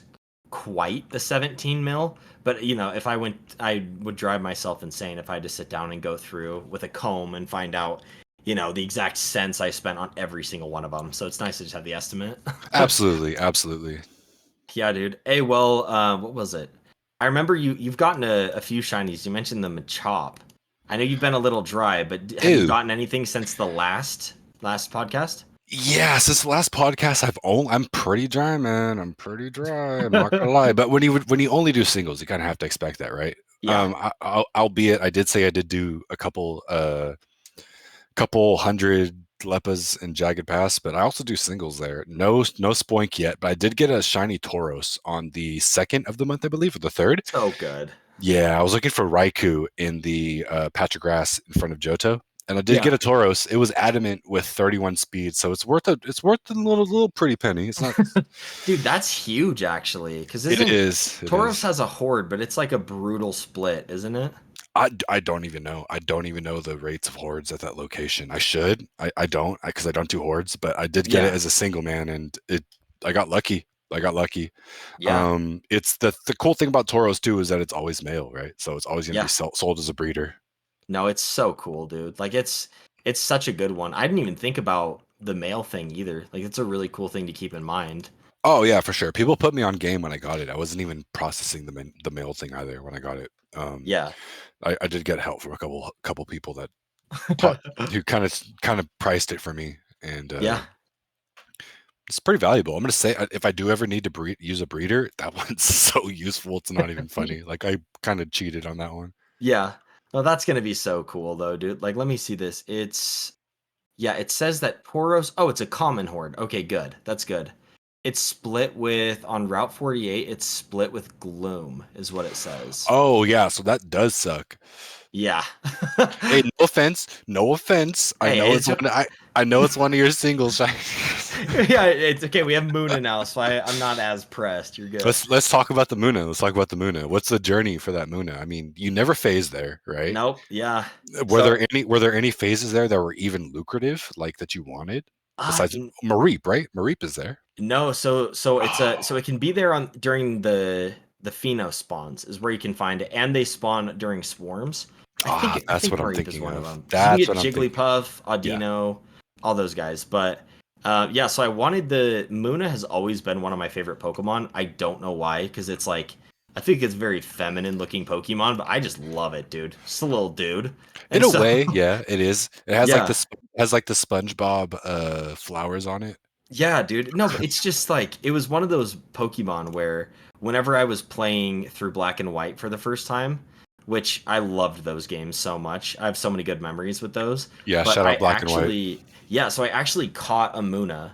quite the 17 mil, but if I went, I would drive myself insane if I had to sit down and go through with a comb and find out the exact cents I spent on every single one of them. So it's nice to just have the estimate. Absolutely, absolutely. Yeah, dude. Hey, well, what was it? I remember you've gotten a few shinies. You mentioned the Machop. I know you've been a little dry, but have you Ew. gotten anything since the last podcast? Yeah, since the last podcast, I'm pretty dry, man. I'm pretty dry. I'm not gonna lie. But when you only do singles, you kind of have to expect that, right? Yeah. Albeit I did say I did do a couple hundred Lepas and Jagged Pass, but I also do singles there. No Spoink yet, but I did get a shiny Tauros on the 2nd of the month, I believe, or the 3rd. So good. Yeah, I was looking for Raikou in the patch of grass in front of Johto, and I did Yeah. get a Tauros. It was adamant with 31 speed, so it's worth a little pretty penny. It's not. Dude, that's huge actually. Because It isn't is. It Tauros is. has a horde, but it's like a brutal split, isn't it? I don't even know. I don't even know the rates of hordes at that location. I should. I don't because I don't do hordes, but I did get it Yeah. as a single man, and it. I got lucky. I got lucky. Yeah. It's the cool thing about Tauros too is that it's always male, right? So it's always going to be Yeah. sold as a breeder. No, it's so cool, dude. Like it's such a good one. I didn't even think about the male thing either. Like it's a really cool thing to keep in mind. Oh yeah, for sure. People put me on game when I got it. I wasn't even processing the mail thing either when I got it. Yeah. I did get help from a couple people that taught who kind of priced it for me, and Yeah. it's pretty valuable. I'm gonna say if I do ever need to use a breeder, that one's so useful. It's not even funny. Like I kind of cheated on that one. Yeah. No, that's gonna be so cool though, dude. Like let me see this. Yeah, it says that Poros. Oh, it's a common horde. Okay, good. That's good. It's split with on Route 48, it's split with Gloom, is what it says. Oh yeah, so that does suck. Yeah. Hey, no offense, no offense. I Hey, know it's one. I know it's one of your singles. yeah, it's okay. We have Muna now, so I'm not as pressed. You're good. Let's talk about the Muna. Let's talk about the Muna. What's the journey for that Muna? I mean, you never phased there, right? Nope. Yeah. Were So, there any phases there that were even lucrative, like that you wanted? Besides in, Mareep, right? Mareep is there. no. So it's a Oh, so it can be there on during the Pheno spawns is where you can find it, and they spawn during swarms. I that's think what I'm Mareep is thinking one of of. them because you can That's get what I'm thinking of. Jigglypuff, Yeah. Audino, all those guys. But yeah, so I wanted the Muna has always been one of my favorite Pokemon. I don't know why, because it's like I think it's very feminine looking Pokemon, but I just love it, dude. Just a little dude, In and a so way, yeah, it is. It has like yeah. the SpongeBob flowers on it. Yeah, dude. No, but it's just like it was one of those Pokemon where whenever I was playing through Black and White for the first time, which I loved those games so much. I have so many good memories with those. Yeah, But shout I out Black and White. actually, yeah, so I actually caught a Muna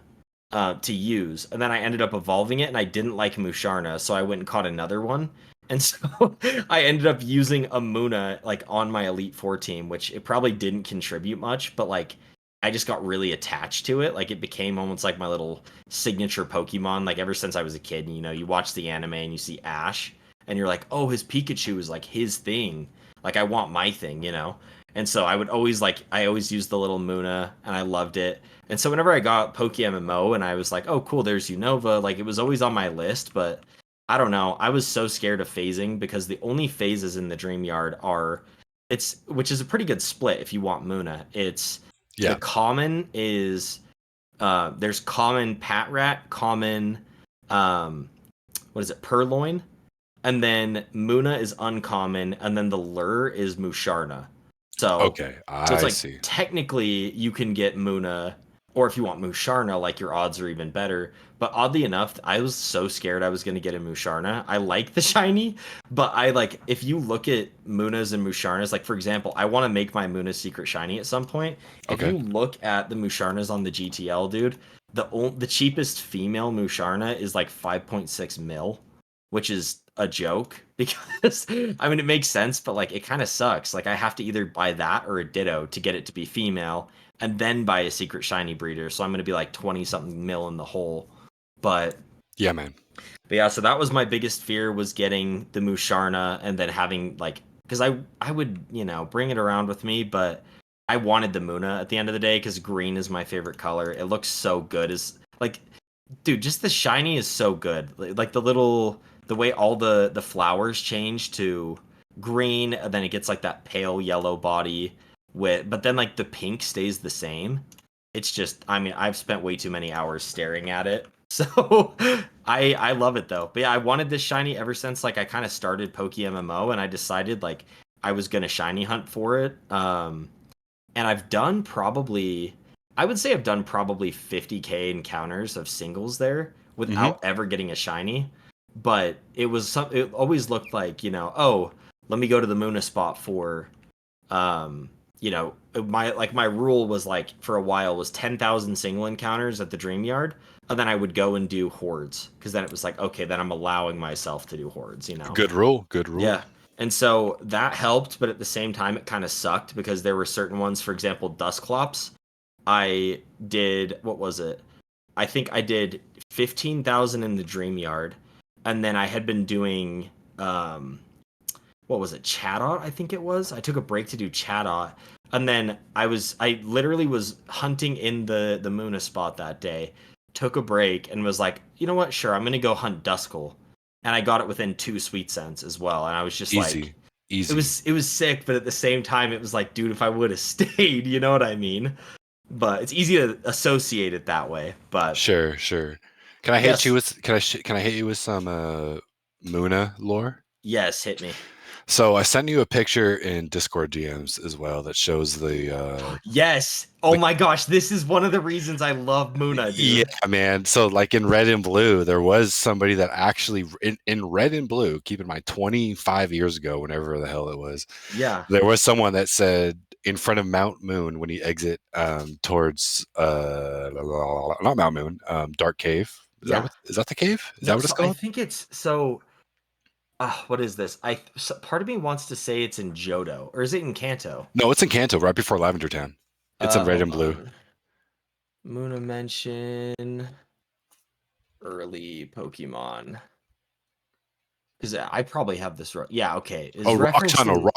to use, and then I ended up evolving it, and I didn't like Musharna, so I went and caught another one. And so I ended up using a Muna like on my Elite Four team, which it probably didn't contribute much, but like I just got really attached to it. Like it became almost like my little signature Pokemon. Like ever since I was a kid, you watch the anime and you see Ash, and you're like, oh, his Pikachu is like his thing. Like I want my thing. And so I always used the little Muna, and I loved it. And so whenever I got PokeMMO, and I was like, oh, cool, there's Unova. Like it was always on my list, but I don't know. I was so scared of phasing because the only phases in the Dream Yard are which is a pretty good split if you want Muna. It's the Yeah. common is there's common Patrat, common what is it, Purloin, and then Muna is uncommon, and then the lure is Musharna. So Okay, so it's I like see. technically you can get Muna, or if you want Musharna, like your odds are even better. But oddly enough, I was so scared I was gonna get a Musharna. I like the shiny, but I like if you look at Munas and Musharnas, like for example, I want to make my Muna secret shiny at some point. If Okay. you look at the Musharnas on the GTL, dude, the cheapest female Musharna is like 5.6 mil, which is a joke because I mean it makes sense, but like it kind of sucks. Like I have to either buy that or a Ditto to get it to be female, and then buy a secret shiny breeder. So I'm gonna be like 20 something mil in the hole. But Yeah, man. but yeah, so that was my biggest fear was getting the Musharna and then having like because I would bring it around with me, but I wanted the Muna at the end of the day because green is my favorite color. It looks so good. Is like, dude, just the shiny is so good. Like the way all the flowers change to green, and then it gets like that pale yellow body. but then like the pink stays the same. It's just, I mean, I've spent way too many hours staring at it. So I love it though. But yeah, I wanted this shiny ever since like I kind of started PokeMMO, and I decided like I was gonna shiny hunt for it. And I've done probably, I would say I've done probably 50k encounters of singles there without ever getting a shiny. But it always looked like, oh, let me go to the Muna spot for, um, my rule was like for a while was 10,000 single encounters at the Dream Yard, and then I would go and do hordes because then it was like, okay, then I'm allowing myself to do hordes. Good rule. Good rule. Yeah. And so that helped, but at the same time, it kind of sucked because there were certain ones, for example, Dusclops. I did, what was it? I think I did 15,000 in the Dream Yard, and then I had been doing, what was it, Chatot, I think it was. I took a break to do Chatot, and then I literally was hunting in the Muna spot that day, took a break, and was like, you know what, sure, I'm gonna go hunt Duskull. And I got it within 2 sweet cents as well. And I was just like, easy. It was sick, but at the same time, it was like, dude, if I would have stayed, you know what I mean? But it's easy to associate it that way. But sure. Can I hit you with some Muna lore? Yes, hit me. So I sent you a picture in Discord DMs as well that shows the yes. Oh my gosh, this is one of the reasons I love Muna, dude. Yeah, man. So like in Red and Blue, there was somebody that actually in Red and Blue, keep in mind 25 years ago, whenever the hell it was. Yeah. There was someone that said in front of Mount Moon when you exit towards not Mount Moon, Dark Cave. Is that the cave? Is that what it's called? I think it's what is this? Part of me wants to say it's in Johto, or is it in Kanto? No, it's in Kanto, right before Lavender Town. It's in Red and Blue. Muna mention early Pokemon. Because I probably have this wrong. Yeah, okay. Rock Tunnel.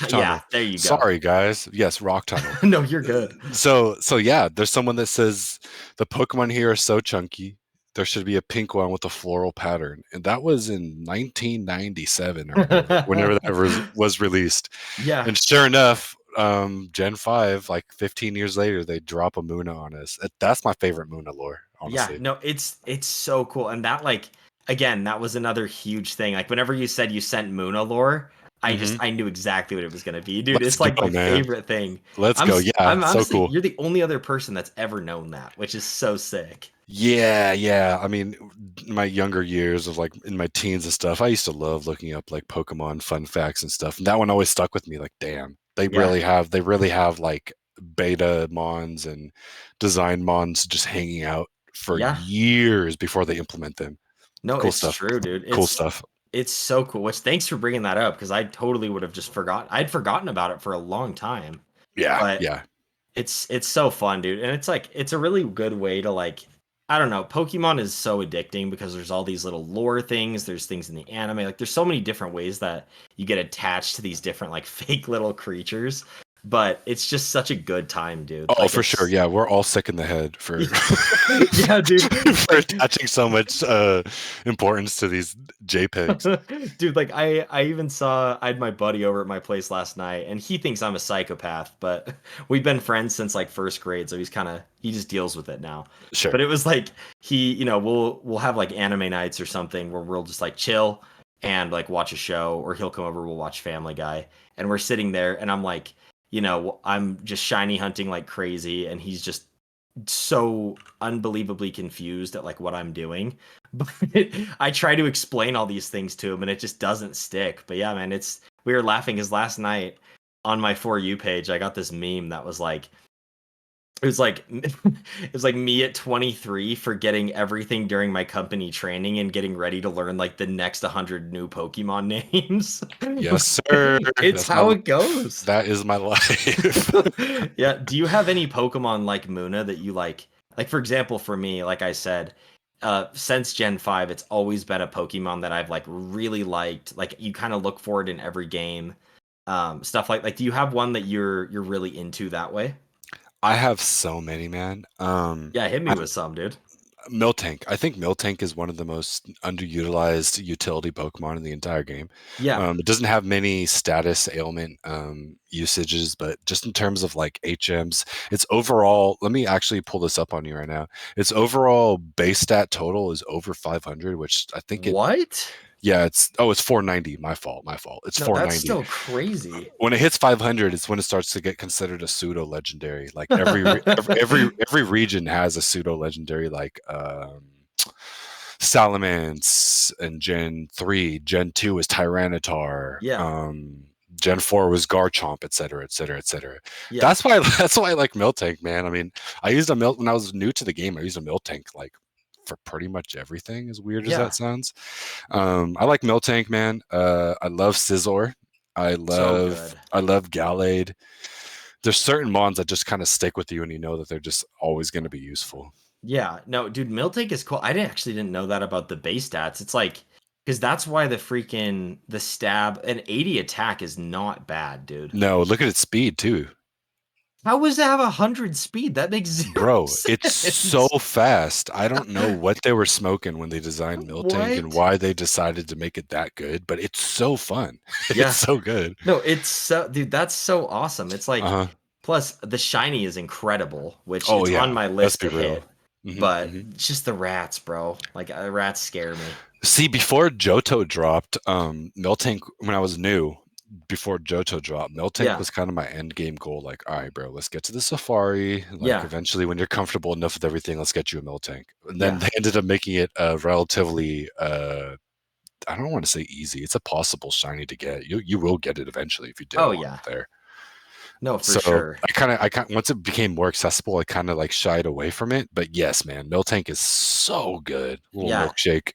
Yeah, there you go. Sorry, guys. Yes, Rock Tunnel. No, you're good. So yeah, there's someone that says the Pokemon here are so chunky. There should be a pink one with a floral pattern, and that was in 1997 or whenever that was released. Yeah. And sure enough, Gen 5, like 15 years later, they drop a Muna on us. That's my favorite Muna lore, honestly. Yeah, no, it's so cool. And that, like, again, that was another huge thing. Like, whenever you said you sent Muna lore, I knew exactly what it was going to be. Dude, it's like my favorite thing. Let's go. Yeah, honestly, so cool. You're the only other person that's ever known that, which is so sick. Yeah. I mean, my younger years of like in my teens and stuff, I used to love looking up like Pokemon fun facts and stuff. And that one always stuck with me. Like, damn, they really have like beta mons and design mons just hanging out for years before they implement them. No, cool it's stuff. True, dude. Cool stuff. It's so cool. Which thanks for bringing that up because I totally would have just forgotten. I'd forgotten about it for a long time. Yeah. It's so fun, dude. And it's like it's a really good way to like I don't know. Pokemon is so addicting because there's all these little lore things. There's things in the anime. Like there's so many different ways that you get attached to these different like fake little creatures. But it's just such a good time, dude. Oh, like, for sure. Yeah, we're all sick in the head for yeah, dude, for attaching so much importance to these JPEGs. Dude, like I even saw I had my buddy over at my place last night, and he thinks I'm a psychopath, but we've been friends since like first grade, so he just deals with it now. Sure. But it was like we'll have like anime nights or something where we'll just like chill and like watch a show, or he'll come over, we'll watch Family Guy, and we're sitting there, and I'm like. I'm just shiny hunting like crazy, and he's just so unbelievably confused at like what I'm doing. But I try to explain all these things to him, and it just doesn't stick. But yeah, man, we were laughing because last night on my For You page, I got this meme that was like, it was like me at 23 forgetting everything during my company training and getting ready to learn like the next 100 new Pokemon names. Yes, sir. It's how it goes. That is my life. Yeah. Do you have any Pokemon like Muna that you like? Like, for example, for me, like I said, since Gen 5, it's always been a Pokemon that I've like really liked. Like you kind of look for it in every game. Stuff like do you have one that you're really into that way? I have so many, man. Yeah, hit me with some, dude. Miltank. I think Miltank is one of the most underutilized utility Pokemon in the entire game. Yeah. It doesn't have many status ailment usages, but just in terms of like HMs, its overall. Let me actually pull this up on you right now. Its overall base stat total is over 500, which I think it. What? Yeah, it's 490. My fault. My fault. It's No, that's 490. still crazy. When it hits 500, it's when it starts to get considered a pseudo legendary. Like every region has a pseudo legendary, like Salamence and Gen 3. Gen 2 is Tyranitar. Yeah. Gen 4 was Garchomp, etc., etc., etc. Yeah. That's why I like Miltank, man. I mean, I used a Mil when I was new to the game. I used a Miltank like for pretty much everything. As weird as Yeah. that sounds, I like Miltank, man. I love Scizor. I So love good. I love Gallade. There's certain mons that just kind of stick with you, and you know that they're just always going to be useful. Yeah. No, dude, Miltank is cool. I didn't know that about the base stats. It's like because that's why the stab an 80 attack is not bad, dude. No, look at its speed too. How was it have 100 speed? That makes zero Bro, it's so sense. fast. I don't know what they were smoking when they designed Miltank and What? why they decided to make it that good, but it's so fun. It's Yeah. so good. No, it's so dude, that's so awesome. It's like Uh-huh. plus the shiny is incredible, which Oh it's on yeah, my let's list be to real. hit. Hmm, But hmm. it's just the rats, bro. Like rats scare me. See, before Johto dropped, Miltank, when I was new, before Johto dropped, Miltank Yeah. was kind of my end game goal. Like, all right, bro, let's get to the Safari. Like, Yeah. eventually, when you're comfortable enough with everything, let's get you a Miltank. And then Yeah. they ended up making it relatively, I don't want to say easy. It's a possible shiny to get. You will get it eventually if you did Oh want yeah. it there. No, for So sure. I kind once it became more accessible, I kind of like shied away from it. But yes, man, Miltank is so good. Little Yeah. milkshake.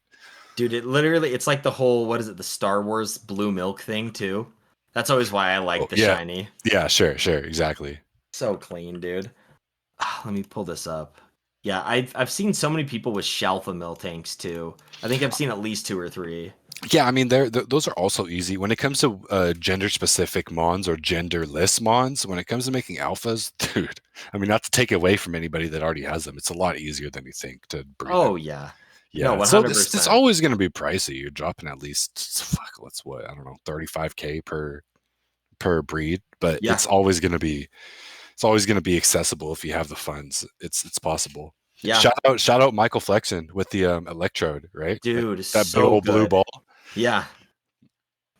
Dude, it's like the whole what is it, the Star Wars blue milk thing too. That's always why I Oh, like the yeah, shiny. yeah, sure, exactly. So clean, dude. Let me pull this up. Yeah, I've seen so many people with Shalfa mill tanks too. I think I've seen at least two or three. Yeah, I mean, those are also easy when it comes to gender-specific mons or genderless mons. When it comes to making alphas, dude, I mean, not to take away from anybody that already has them, it's a lot easier than you think to breed Oh them. yeah. No, Yeah, so this 100%. always going to be pricey. You're dropping at least fuck, let's what I don't know, 35K per breed, but Yeah. it's always going to be accessible if you have the funds. It's possible. Yeah. Shout out Michael Flexen with the electrode, right? Dude, That big so old blue good. ball. Yeah.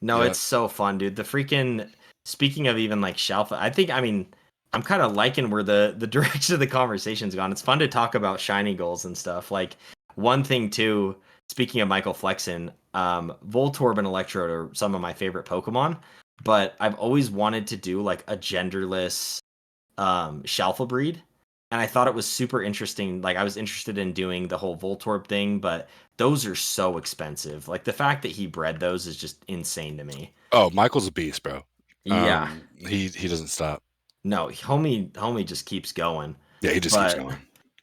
No, Yeah. it's so fun, dude. The freaking speaking of even like Shalfa, I mean, I'm kind of liking where the direction of the conversation's gone. It's fun to talk about shiny goals and stuff. Like one thing too, speaking of Michael Flexen, Voltorb and Electrode are some of my favorite Pokemon, but I've always wanted to do like a genderless Shalfa breed. And I thought it was super interesting. Like I was interested in doing the whole Voltorb thing, but those are so expensive. Like the fact that he bred those is just insane to me. Oh, Michael's a beast, bro. Yeah. He doesn't stop. No, homie just keeps going. Yeah, he just keeps But going.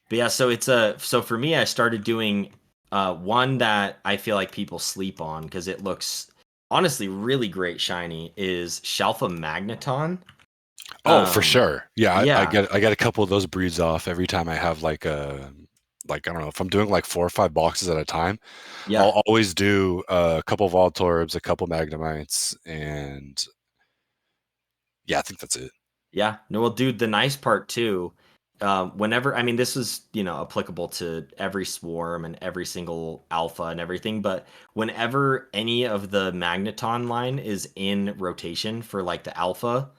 but yeah, so for me I started doing one that I feel like people sleep on because it looks honestly really great shiny is Shalfa Magneton. Oh, for Um sure. Yeah, yeah, I get a couple of those breeds off every time I have like a like I don't know if I'm doing like 4 or 5 boxes at a time. yeah, I'll always do a couple Voltorbs, a couple Magnemites, and yeah, I think that's it. yeah. No, well, dude, the nice part too, whenever I mean this is, applicable to every swarm and every single alpha and everything, but whenever any of the Magneton line is in rotation for like the alpha,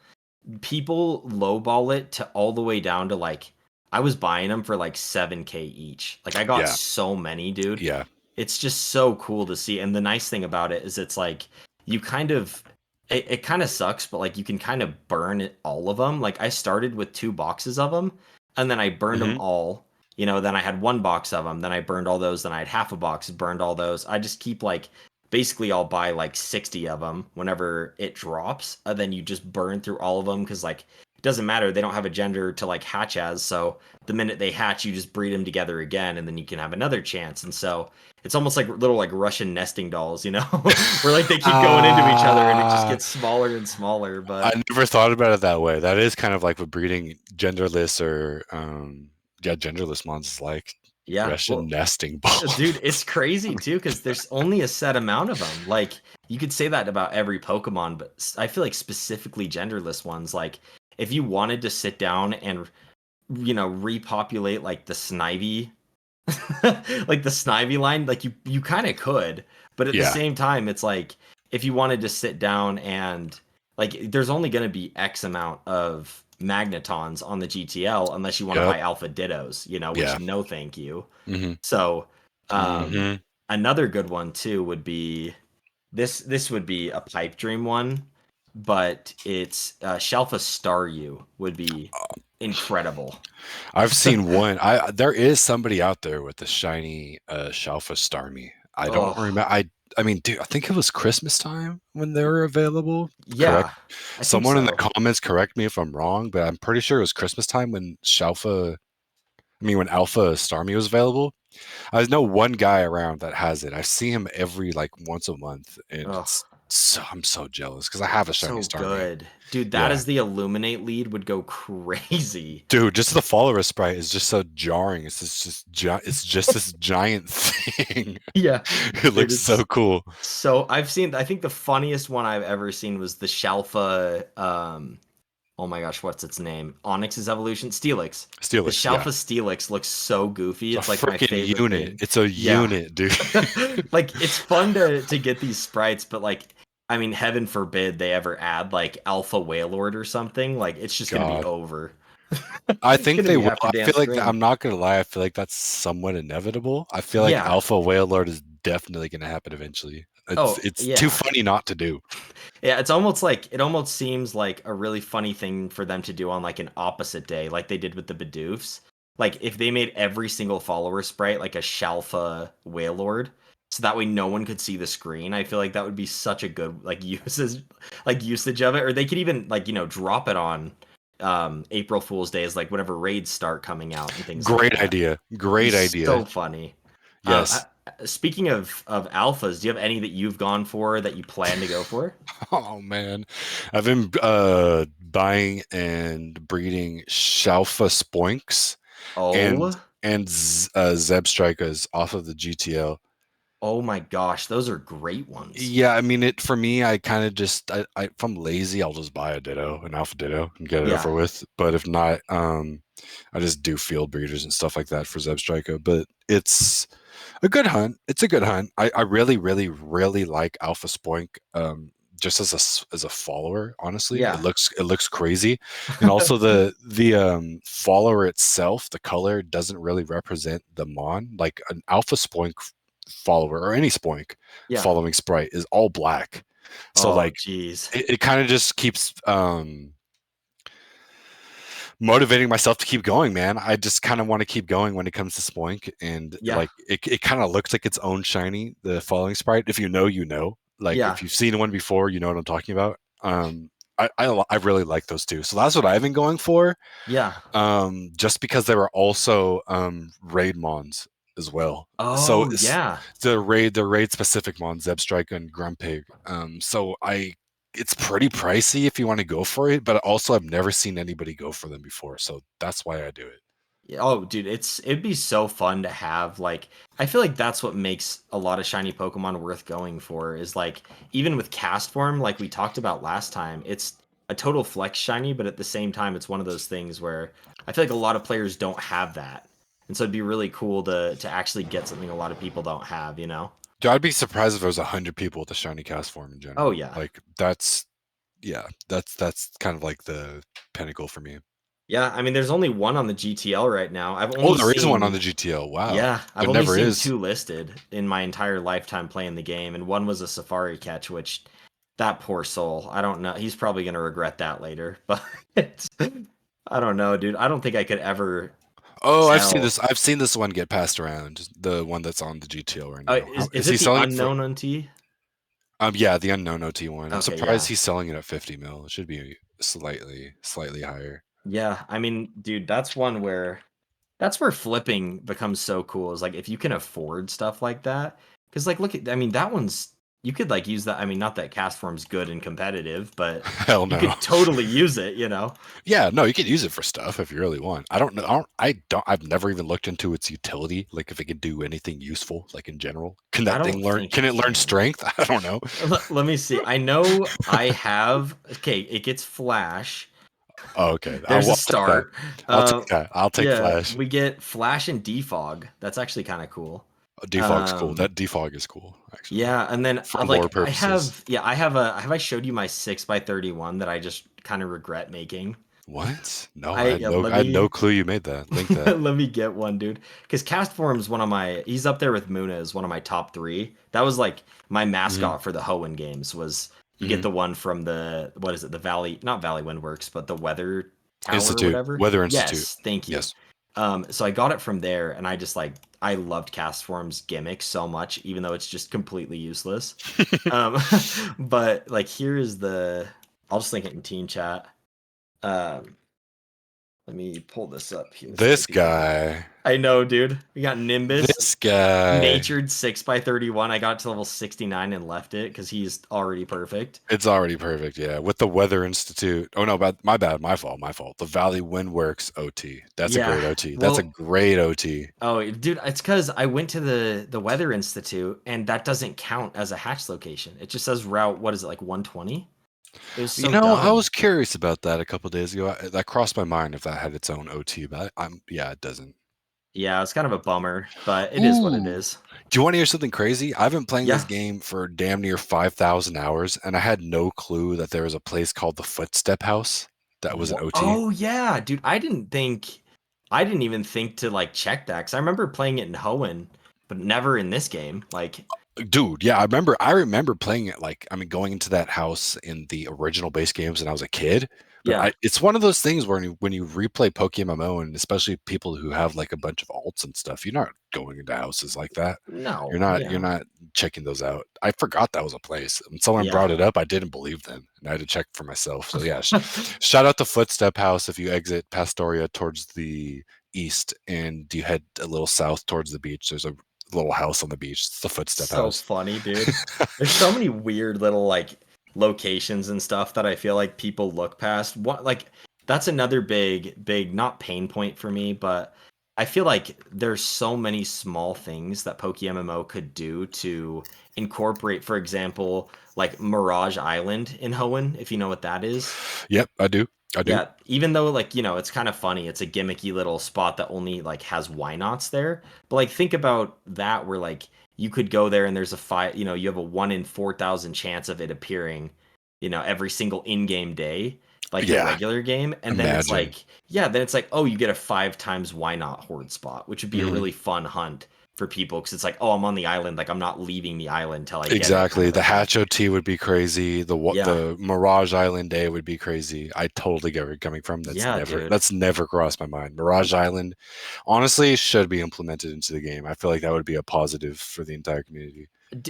people lowball it to all the way down to like I was buying them for like 7K each. Like I got Yeah, so many, dude. yeah. It's just so cool to see. And the nice thing about it is it's like you kind of it kind of sucks, but like you can kind of burn all of them. Like I started with 2 boxes of them and then I burned them Hmm. all. Then I had 1 box of them, then I burned all those, then I had half a box, burned all those. I just keep like basically I'll buy like 60 of them whenever it drops, and then you just burn through all of them because like it doesn't matter. They don't have a gender to like hatch as, so the minute they hatch, you just breed them together again, and then you can have another chance. And so it's almost like little like Russian nesting dolls, where like they keep going into each other and it just Ah, gets smaller and smaller. I But never thought about it that way. That is kind of like what breeding genderless or yeah, genderless mons is like. Yeah, Russian well, nesting ball. dude, it's crazy too because there's only a set amount of them. Like you could say that about every Pokemon, but I feel like specifically genderless ones. Like if you wanted to sit down and repopulate like the Snivy, like the Snivy line, like you kind of could, but at the Yeah. same time, it's like if you wanted to sit down and like there's only going to be X amount of Magnetons on the GTL unless you want to Yep. buy Alpha Dittos, which Yeah. no thank you. Mm-hmm. So, Mm-hmm. another good one too would be this would be a pipe dream one, but it's Shelfa Staryu would be incredible. I've seen one. There is somebody out there with the shiny Shalfa Starmie. I don't Oh, remember. I mean, dude, I think it was Christmas time when they were available. Correct. yeah, I think Someone in the so. comments correct me if I'm wrong, but I'm pretty sure it was Christmas time when when Alpha Starmie was available. I know one guy around that has it. I see him every like once a month, and Oh, I'm so jealous because I have a shiny so Starmie. good. Dude, that Yeah. is the Illuminate lead would go crazy. Dude, just the follower sprite is just so jarring. It's just this giant thing. Yeah. It Dude, looks so it's cool. so I think the funniest one I've ever seen was the Shalfa oh my gosh, what's its name? Onyx's evolution? Steelix. The Steelix, yeah. Shalfa Steelix looks so goofy. It's a It's like my freaking favorite unit. thing. It's a Yeah. unit, dude. Like it's fun to get these sprites, but like I mean, heaven forbid they ever add like Alpha Wailord or something. Like it's just gonna be God. over. I It's think gonna they be will. after I feel damn like spring. I'm not gonna lie. I feel like that's somewhat inevitable. I feel like Yeah. Alpha Whale Lord is definitely gonna happen eventually. It's Oh, it's too yeah. funny not to do. Yeah, it's almost like it almost seems like a really funny thing for them to do on like an opposite day, like they did with the Bidoofs. Like if they made every single follower sprite like a Shalfa Wailord, so that way no one could see the screen. I feel like that would be such a good usage of it. Or they could even like, drop it on April Fool's Day as like whenever raids start coming out and things like Great that. idea. It'd be Great idea. so funny. Yes. Speaking of alphas, do you have any that you've gone for that you plan to go for? Oh man, I've been buying and breeding Shalfa Spoinks and Oh, Zeb Strikers off of the GTL. oh my gosh, those are great ones. Yeah, I mean it for me. I kind of just if I'm lazy, I'll just buy a Ditto, an Alpha Ditto, and get it Yeah, over with. But if not, I just do field breeders and stuff like that for Zeb Striker. But it's a good hunt. It's a good hunt. I really, really, really like Alpha Spoink. Just as a follower, honestly, yeah. it looks crazy, and also the follower itself, the color doesn't really represent the mon. Like an Alpha Spoink follower or any Spoink Yeah. following sprite is all black. So Oh, like geez. it kind of just keeps motivating myself to keep going, man. I just kind of want to keep going when it comes to Spoink, and Yeah, like it kind of looks like its own shiny, the following sprite. If you know, you know. Like yeah, if you've seen one before, you know what I'm talking about. I really like those two, so that's what I've been going for. yeah. Just because they were also raid mons as well. So Oh, it's yeah. the raid specific mons, Zebstrike and Grumpig. So it's pretty pricey if you want to go for it, but also I've never seen anybody go for them before, so that's why I do it. Yeah, oh, dude, it'd be so fun to have like I feel like that's what makes a lot of shiny Pokemon worth going for is like even with cast form like we talked about last time, it's a total flex shiny, but at the same time it's one of those things where I feel like a lot of players don't have that. And so it'd be really cool to actually get something a lot of people don't have, you know? Dude, I'd be surprised if there was 100 people with the shiny cast form in Oh general. yeah. Like that's kind of like the pinnacle for me. Yeah, I mean there's only one on the GTL right now. Oh, there is one on the GTL. Wow, Yeah, I've there only never seen is. two listed in my entire lifetime playing the game, and one was a Safari catch, which that poor soul, I don't know. He's probably gonna regret that later, but I don't know, dude. I don't think I could ever Oh, I've seen tell. this. I've seen this one get passed around. The one that's on the GTL right now. Is Is he it the selling it for? unknown OT? Yeah, the unknown OT one. I'm Okay, surprised yeah, he's selling it at 50 mil. It should be slightly higher. yeah. I mean, dude, that's where flipping becomes so cool. Is like if you can afford stuff like that, because like look at, I mean, that one's You could like use that. I mean, not that cast form's good and competitive, but Hell you no. could totally use it, you know? Yeah, no, you can use it for stuff if you really want. I don't know. I've never even looked into its utility, like if it can do anything useful, like in general. Can I that don't thing learn? think Can it it learn can. strength? I don't know. Let me see. I know I have. Okay, it gets flash. Oh, okay. There's a I'll take that. start. I'll take that. I'll take Yeah, Flash. we get flash and defog. That's actually kind of cool. Defog's cool. Um, That defog is cool, actually, yeah, and then for lore like purposes. have I showed you my 6x31 that I just kind of regret making? What? No, I yeah, let I had no me clue you made that. Link that. let me get one, dude. Because Castform's one of my. He's up there with Muna as one of my top three. That was like my Hmm. mascot for the Hoenn games. Was you get Hmm. the one from the what is it? The Valley, not Valley Windworks, but the Weather Tower or Institute, whatever. Weather Institute. Yes, thank you. Yes. So I got it from there, and I just like I loved Castform's gimmick so much, even though it's just completely useless. Um, but like here is the. I'll just link it in team chat. Um, let me pull this up here so This that people. guy. I know, dude. We got Nimbus, This guy. natured 6x31. I got to level 69 and left it because he's already perfect. It's already perfect, yeah. With the Weather Institute. Oh no, my bad, my fault, my fault. The Valley Windworks OT. That's a Yeah. great OT. That's a Well, great OT. oh, dude, it's because I went to the Weather Institute and that doesn't count as a hatch location. It just says route, what is it, like 120? It was You so know, I dumb. was curious about that a couple days ago. That crossed my mind if that had its own OT, but yeah, it doesn't. Yeah, it's kind of a bummer, but it is what it Ooh. is. Do you want to hear something crazy? I've been playing this Yeah. game for damn near 5,000 hours, and I had no clue that there was a place called the Footstep House that was an OT. Oh yeah, dude. I didn't even think to like check that because I remember playing it in Hoenn, but never in this game. Like, Dude, yeah, I remember playing it, like, I mean, going into that house in the original base games when I was a kid. But yeah, it's one of those things where when you replay PokeMMO, and especially people who have like a bunch of alts and stuff, you're not going into houses like that. You're no, not you're yeah, not checking those out. I forgot that was a place. When someone yeah. brought it up, I didn't believe them, and I had to check for myself. So yeah, shout out the Footstep House if you exit Pastoria towards the east and you head a little south towards the beach. There's a little house on the beach. It's the Footstep So House. funny, dude. There's so many weird little like locations and stuff that I feel like people look past. What like that's another big not pain point for me, but I feel like there's so many small things that PokeMMO could do to incorporate, for example, like Mirage Island in Hoenn, if you know what that is. Yep, I do. I do. Yeah, even though like, it's kind of funny, it's a gimmicky little spot that only like has why nots there. But like think about that where like you could go there and there's a five, you have a 1 in 4,000 chance of it appearing, every single in-game day, like your Yeah, regular game. And then it's imagine. like, yeah, then it's like, oh, you get a 5 times why not horde spot, which would be a Mhm. really fun hunt for people because it's like, oh, I'm on the island, like I'm not leaving the island till I get it kind Exactly. of a The thing. Hatch OT would be crazy. Yeah. The Mirage Island Day would be crazy. I totally get where you're coming from. Yeah, dude. That's never crossed my mind. Mirage Island, honestly, should be implemented into the game. I feel like that would be a positive for the entire community.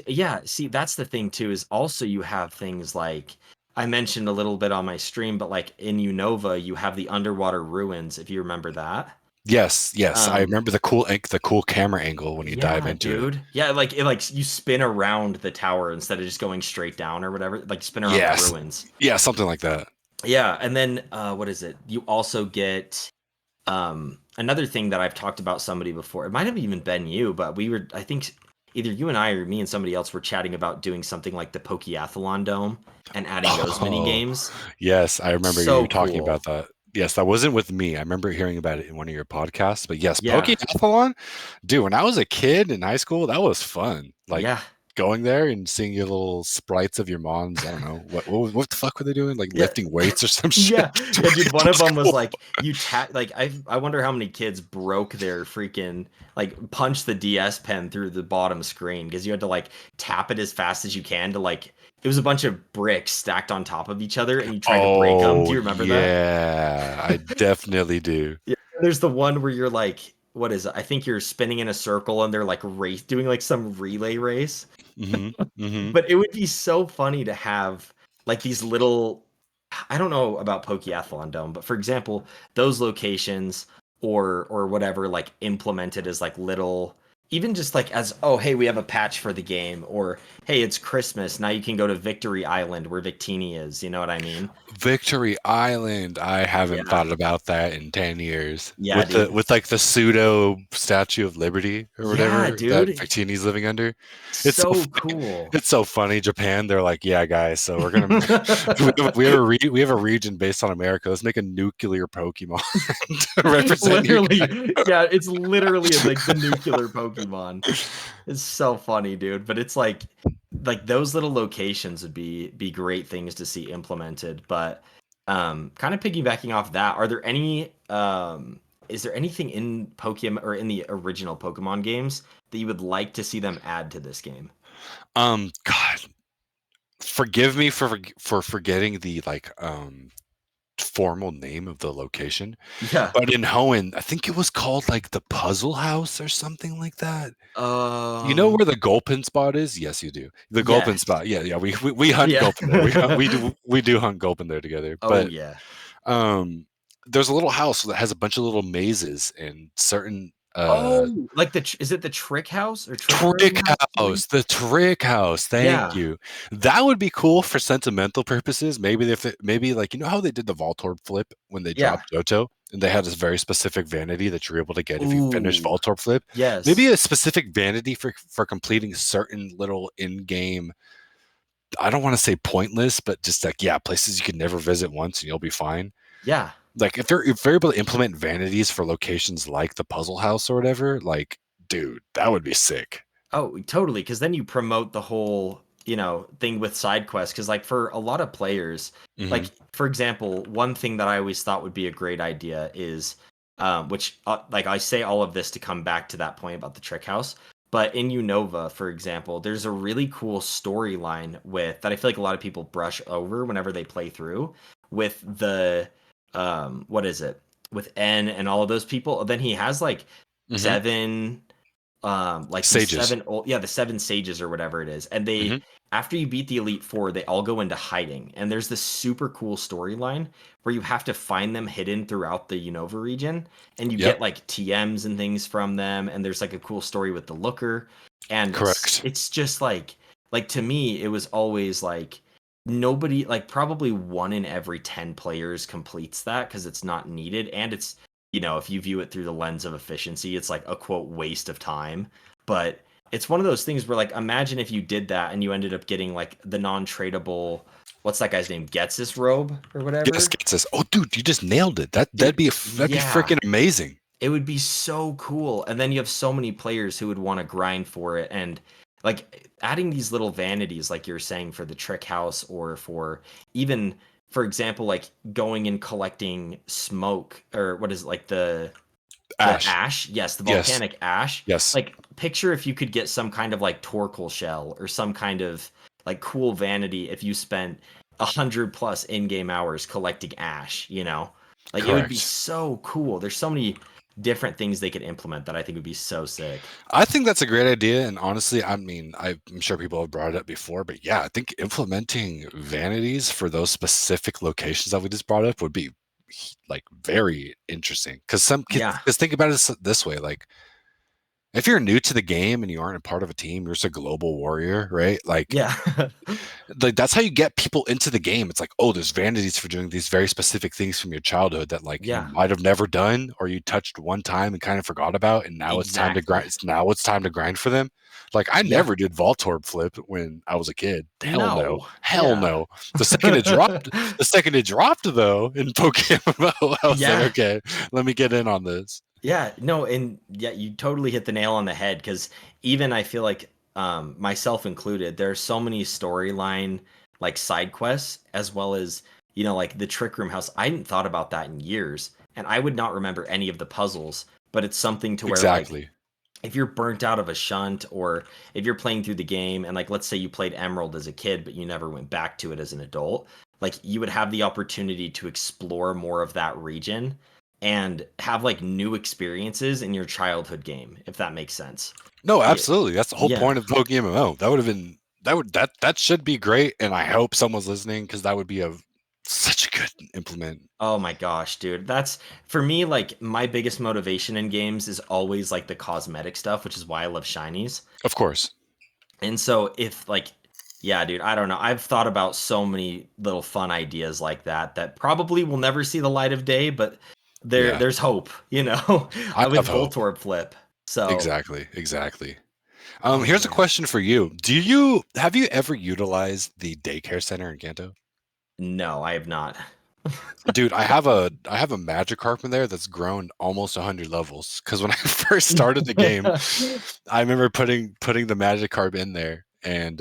Yeah, see, that's the thing too, is also you have things like I mentioned a little bit on my stream, but like in Unova, you have the underwater ruins, if you remember that. Yes, yes. I Um, remember the cool camera angle when you dive yeah, into it. dude. Yeah, like it like you spin around the tower instead of just going straight down or whatever, like spin around the Yes. ruins. Yeah, something like that. Yeah, and then what is it? You also get another thing that I've talked about somebody before. It might have even been you, but I think either you and I or me and somebody else were chatting about doing something like the Pokeathlon Dome and adding those mini Oh, games. yes. I remember you So talking cool. about that. Yes, that wasn't with me. I remember hearing about it in one of your podcasts. But yes, Yeah. Pokeathlon, dude, when I was a kid in high school, that was fun. Like Yeah. going there and seeing your little sprites of your mons. I don't know. What the fuck were they doing? Like Yeah. lifting weights or some shit? Yeah. Yeah, dude, one That of was them was cool. like you tap like I wonder how many kids broke their freaking like punch the DS pen through the bottom screen because you had to like tap it as fast as you can to like it was a bunch of bricks stacked on top of each other and you tried to break them. Do Oh, you remember that? yeah. I definitely do. Yeah, there's the one where you're like, what is it? I think you're spinning in a circle and they're like doing like some relay race. Hmm. Hmm. But it would be so funny to have like these little. I don't know about Pokeathlon Dome, but for example, those locations or whatever like implemented as like little. even just like as, oh, hey, we have a patch for the game, or hey, it's Christmas, now you can go to Victory Island where Victini is, you know what I mean? Victory Island. I haven't Yeah. thought about that in 10 years. Yeah, dude. With like the pseudo Statue of Liberty or Yeah, whatever that dude. Victini's living under. It's so So cool. it's so funny. Japan, they're like, yeah, guys, so we're gonna we have a region based on America. Let's make a nuclear Pokemon to represent you Literally, yeah, it's literally like the nuclear Pokemon. It's so funny, dude. But it's like those little locations would be great things to see implemented. But kind of piggybacking off that, are there any is there anything in Pokemon or in the original Pokemon games that you would like to see them add to this game? God, forgive me for forgetting the like formal name of the location. Yeah. But in Hoenn, I think it was called like the Puzzle House or something like that. You know Um. where the Gulpin spot is? Yes, you do. The Gulpin Yes. spot. Yeah, yeah. We hunt Yeah. Gulpin there. We do hunt Gulpin there together. Oh But yeah. um, there's a little house that has a bunch of little mazes and certain Oh, like is it the Trick House or Trick Trick Room or something? House, the Trick House. Thank Yeah. you. That would be cool for sentimental purposes. Maybe if it, maybe like you know how they did the Voltorb flip when they Yeah. dropped Johto, and they had this very specific vanity that you're able to get if you finish Ooh. Voltorb flip. Maybe Yes. a specific vanity for completing certain little in-game. I don't want to say pointless, but just like yeah, places you could never visit once and you'll be fine. Yeah. Like if they're able to implement vanities for locations like the Puzzle House or whatever, like dude, that would be sick. Oh, totally. Because then you promote the whole, thing with side quests. Because like for a lot of players, Hmm. like for example, one thing that I always thought would be a great idea is, which like I say all of this to come back to that point about the trick house. But in Unova, for example, there's a really cool storyline with that I feel like a lot of people brush over whenever they play through with the what is it? With N and all of those people. Then he has like Hmm. seven like these Sages. seven old, yeah, the seven sages or whatever it is, and Hmm. they, after you beat the elite four, they all go into hiding, and there's this super cool storyline where you have to find them hidden throughout the Unova region, and you Yep. get like TMs and things from them, and there's like a cool story with the looker, and Correct. it's just like to me it was always like nobody, like probably one in every 10 players completes that because it's not needed, and it's, if you view it through the lens of efficiency, it's like a quote waste of time. But it's one of those things where like imagine if you did that and you ended up getting like the non-tradable, what's that guy's name? Gets this robe or Yes, whatever. Gate says, "Oh, dude, you just nailed it. Dude, That'd be yeah. freaking amazing." It would be so cool. And then you have so many players who would want to grind for it. And like adding these little vanities, like you're saying, for the trick house, or for even, for example, like going and collecting smoke, or what is it, like the Ash. ash, yes, the Yes. volcanic ash. Yes. Like picture if you could get some kind of like torkoal shell or some kind of like cool vanity if you spent 100+ in-game hours collecting ash. Like it would be Correct. so cool. There's so many different things they could implement that I think would be so sick. I think that's a great idea, and honestly, I mean, I'm sure people have brought it up before, but yeah, I think implementing vanities for those specific locations that we just brought up would be like very interesting. Because Yeah. because think about it this way, like if you're new to the game and you aren't a part of a team, you're just a global warrior, right? Yeah. Like that's how you get people into the game. It's like, oh, there's vanities for doing these very specific things from your childhood that like you Yeah. might have never done or you touched one time and kind of forgot about, and now it's time to grind. Exactly. Now it's time to grind for them. Like I Yeah. never did Voltorb flip when I was a kid. Hell no. No. Hell Yeah. no. The second it dropped though in PokeMMO, I was like, Yeah. okay, let me get in on this. Yeah, no, and yeah, you totally hit the nail on the head because even I feel like, myself included, there's so many storyline like side quests as well as, like the Trick Room House. I hadn't thought about that in years, and I would not remember any of the puzzles, but it's something to where like Exactly. if you're burnt out of a shunt, or if you're playing through the game and like let's say you played Emerald as a kid but you never went back to it as an adult, like you would have the opportunity to explore more of that region and have like new experiences in your childhood game, if that makes sense. No, Yeah. absolutely. That's the whole Yeah. point of PokeMMO. That would have been that should be great, and I hope someone's listening because that would be a Such a good implement. Oh my gosh, dude. That's for me, like my biggest motivation in games is always like the cosmetic stuff, which is why I love shinies. Of course. And so if like yeah, dude, I don't know. I've thought about so many little fun ideas like that probably will never see the light of day, but Yeah. there's hope, you know, I have with hope. Voltorb flip. So, Exactly. oh Here's a man. question for you. Have you ever utilized the daycare center in Kanto? No, I have not. Dude, I have a Magikarp in there that's grown almost 100 levels. Because when I first started the game, I remember putting the Magikarp in there, and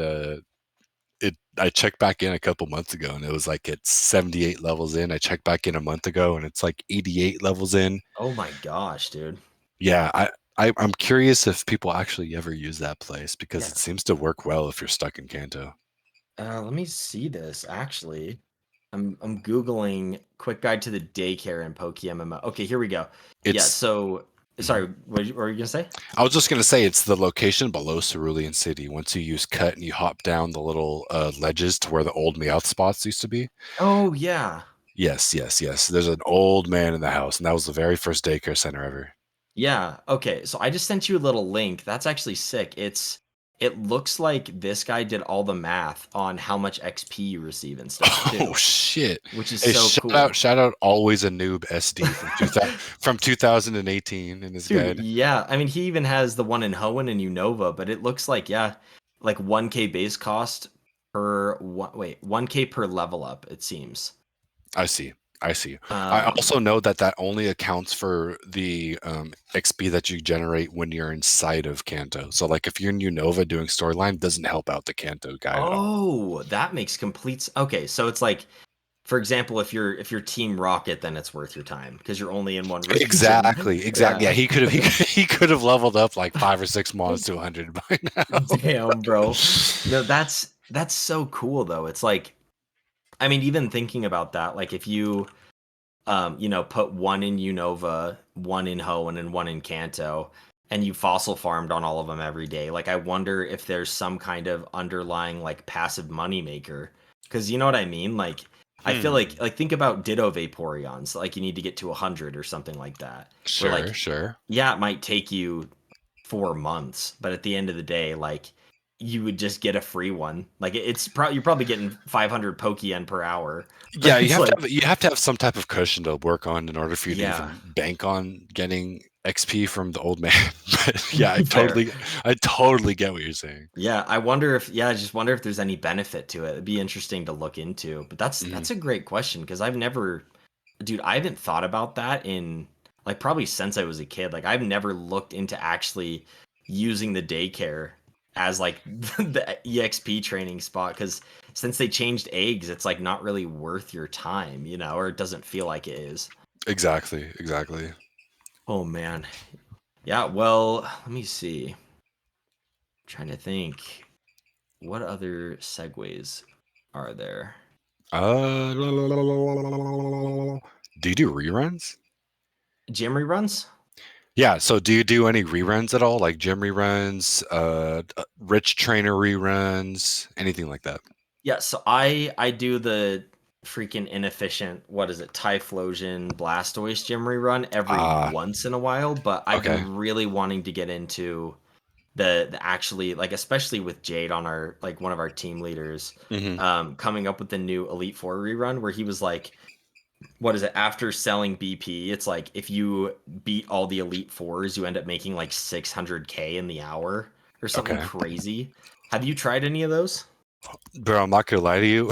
I checked back in a couple months ago, and it was like it's 78 levels in. I checked back in a month ago, and it's like 88 levels in. Oh my gosh, dude. Yeah, I'm curious if people actually ever use that place because Yeah. it seems to work well if you're stuck in Kanto. Let me see this actually. I'm googling quick guide to the daycare in PokeMMO. Okay, here we go. Yeah, It's so sorry, what were you gonna say? I was just gonna say it's the location below Cerulean City. Once you use cut and you hop down the little ledges to where the old Meowth spots used to be. Oh yeah. Yes. There's an old man in the house, and that was the very first daycare center ever. Yeah. Okay. So I just sent you a little link. That's actually sick. It looks like this guy did all the math on how much XP you receive and stuff Oh too, shit! which is Hey, so cool. shout out, always a noob SD from 2018 in his Dude, guide. yeah. I mean, he even has the one in Hoenn and Unova, but it looks like yeah, like 1K base cost per 1K per level up, it seems. I see. I Um, also know that only accounts for the XP that you generate when you're inside of Kanto. So, like, if you're in Unova doing storyline, doesn't help out the Kanto guide at all. oh, that makes okay, so it's like for example, if you're Team Rocket, then it's worth your time because you're only in one region. Exactly. Yeah, Yeah. he could have leveled up like 5 or 6 mods to 100 by now. Damn, bro. No, that's so cool though. It's like I mean, even thinking about that, like if you put one in Unova, one in Hoenn, and one in Kanto, and you fossil farmed on all of them every day. Like I wonder if there's some kind of underlying like passive money maker. Cause you know what I mean? Like I feel Hmm. like think about Ditto Vaporeons. Like you need to get to 100 or something like that. Where like Sure. yeah, it might take you 4 months, but at the end of the day, like you would just get a free one. Like you're probably getting 500 Pokeyen per hour, Yeah, but it's like you have to have some type of cushion to work on in order for you to yeah, even bank on getting XP from the old man. But yeah, fair. I totally get what you're saying. Yeah, I just wonder if there's any benefit to it. It'd be interesting to look into. But Mhm. that's a great question because I've never, dude, I haven't thought about that in like probably since I was a kid. Like I've never looked into actually using the daycare as like the EXP training spot because since they changed eggs, it's like not really worth your time, or it doesn't feel like it is. Exactly. Oh man. Yeah, well, let me see. Trying to think. What other segues are there? Uh, do you do reruns? Gym reruns? Yeah, so do you do any reruns at all, like gym reruns, rich trainer reruns, anything like that? Yeah, so I do the freaking inefficient, what is it, Typhlosion Blastoise gym rerun every Ah, once in a while, but I've okay. been really wanting to get into the actually like especially with Jade on our like one of our team leaders Hmm. coming up with the new Elite Four rerun where he was like what is it after selling BP it's like if you beat all the Elite Fours you end up making like 600K in the hour or something Okay. crazy. Have you tried any of those? Bro, I'm not gonna lie to you.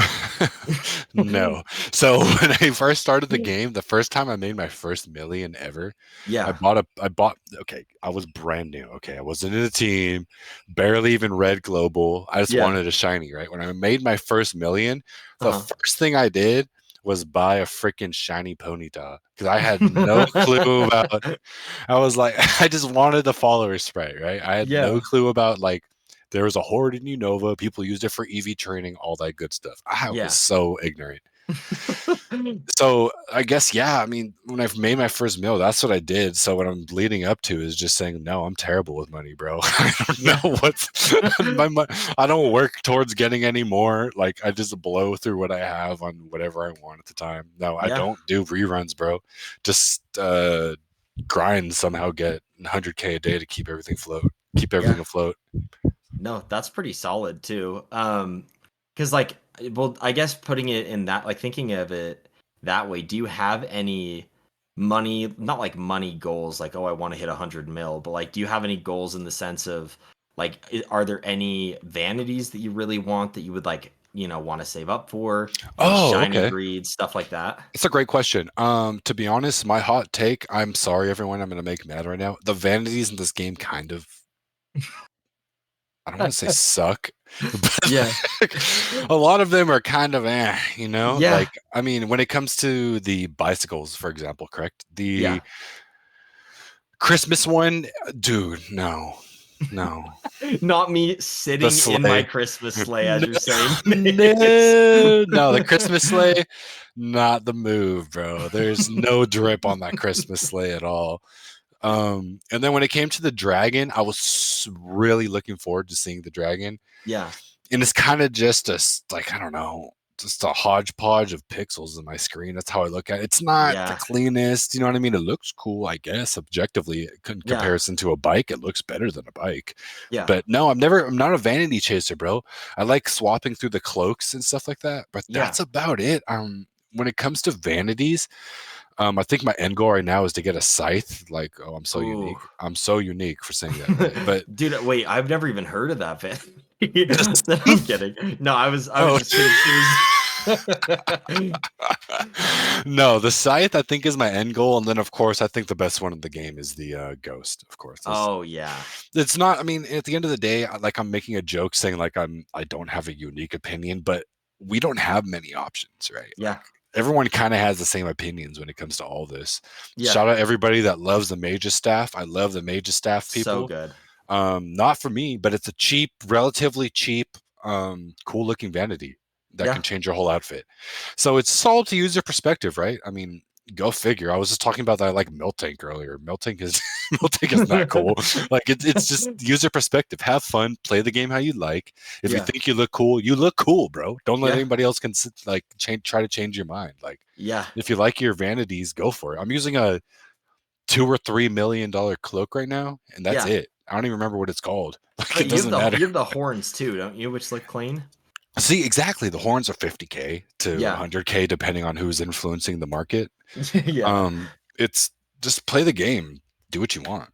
No. So when I first started the game, the first time I made my first million ever, Yeah. okay, I was brand new. Okay, I wasn't in a team, barely even read global. I just Yeah. wanted a shiny, right? When I made my first million, the Uh-huh. first thing I did was buy a freaking shiny Ponyta because I had no clue about. I was like, I just wanted the follower sprite, right? I had no Yeah. clue about like there was a horde in Unova. People used it for EV training, all that good stuff. I was Yeah. so ignorant. So I guess, yeah, I mean, when I've made my first meal, that's what I did. So what I'm leading up to is just saying, no, I'm terrible with money, bro. I don't Yeah. know what's I don't work towards getting any more. Like I just blow through what I have on whatever I want at the time. No, I Yeah. don't do reruns, bro. Just grind, somehow get 100K a day to keep everything Yeah. afloat. No, that's pretty solid too. Because like, well, I guess putting it in that, like thinking of it that way, do you have any money, not like money goals, like, oh, I want to hit 100 mil, but like, do you have any goals in the sense of like, are there any vanities that you really want that you would like, want to save up for? Any Oh, shiny okay. breeds, stuff like that? It's a great question. To be honest, my hot take, I'm sorry everyone, I'm gonna make mad right now. The vanities in this game kind of, I don't want to say suck, Yeah. but a lot of them are kind of Yeah. like, I mean, when it comes to the bicycles, for example, correct? Yeah. The Christmas one, dude, no. No. Not me The sitting in my sleigh. Christmas sleigh as No, you're saying this. no, the Christmas sleigh, not the move, bro. There's no drip on that Christmas sleigh at all. And then when it came to the dragon, I was really looking forward to seeing the dragon. Yeah. And it's kind of just like, I don't know, just a hodgepodge of pixels in my screen. That's how I look at it. It's not the Yeah. cleanest, you know what I mean? It looks cool, I guess, objectively. In Yeah. comparison to a bike, it looks better than a bike. Yeah. But no, I'm not a vanity chaser, bro. I like swapping through the cloaks and stuff like that, but Yeah. that's about it. When it comes to vanities, I think my end goal right now is to get a scythe. Like, oh, I'm so Ooh. unique. I'm so unique for saying that, right? But Dude, wait, I've never even heard of that band. the I'm scythe? kidding. No, I was Oh. just kidding. No, the scythe I think is my end goal, and then of course I think the best one in the game is the ghost. Of course, Oh yeah. it's not. I mean, at the end of the day, like I'm making a joke saying like I don't have a unique opinion, but we don't have many options, right? Like Yeah. everyone kind of has the same opinions when it comes to all this. Yeah. Shout out everybody that loves the Mage's staff. I love the Mage's staff So people. good. Not for me, but it's a cheap, relatively cheap, cool looking vanity that Yeah. can change your whole outfit. So it's all to user perspective, right? I mean, go figure. I was just talking about that like Milk Tank earlier. Milk Tank is Milk Tank is not cool. Like it's just user perspective. Have fun, play the game how you like. If you Yeah. think you look cool, bro. Don't let Yeah. anybody else try to change your mind. Like Yeah. if you like your vanities, go for it. I'm using a $2 or $3 million cloak right now, and that's Yeah. it. I don't even remember what it's called. Like it You have doesn't the matter. you have the horns too, don't you? Which look clean. See, exactly. The horns are 50K to Yeah. 100K depending on who's influencing the market. Yeah. It's just play the game, do what you want.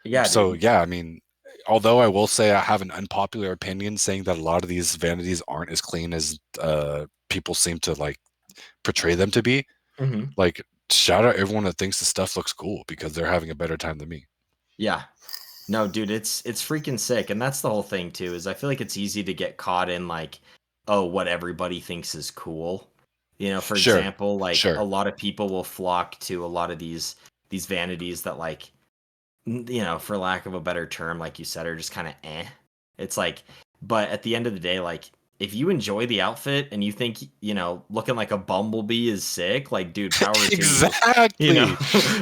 Yeah, So dude. yeah, I mean, although I will say I have an unpopular opinion saying that a lot of these vanities aren't as clean as people seem to like portray them to be. Hmm. Like shout out everyone that thinks the stuff looks cool because they're having a better time than me. Yeah. No, dude, it's freaking sick. And that's the whole thing too, is I feel like it's easy to get caught in like, oh, what everybody thinks is cool. For Sure, example, like a sure. lot of people will flock to a lot of these vanities that like for lack of a better term, like you said, are just kind of eh. It's like, but at the end of the day, like if you enjoy the outfit and you think, looking like a bumblebee is sick, like dude, power to you. Exactly. You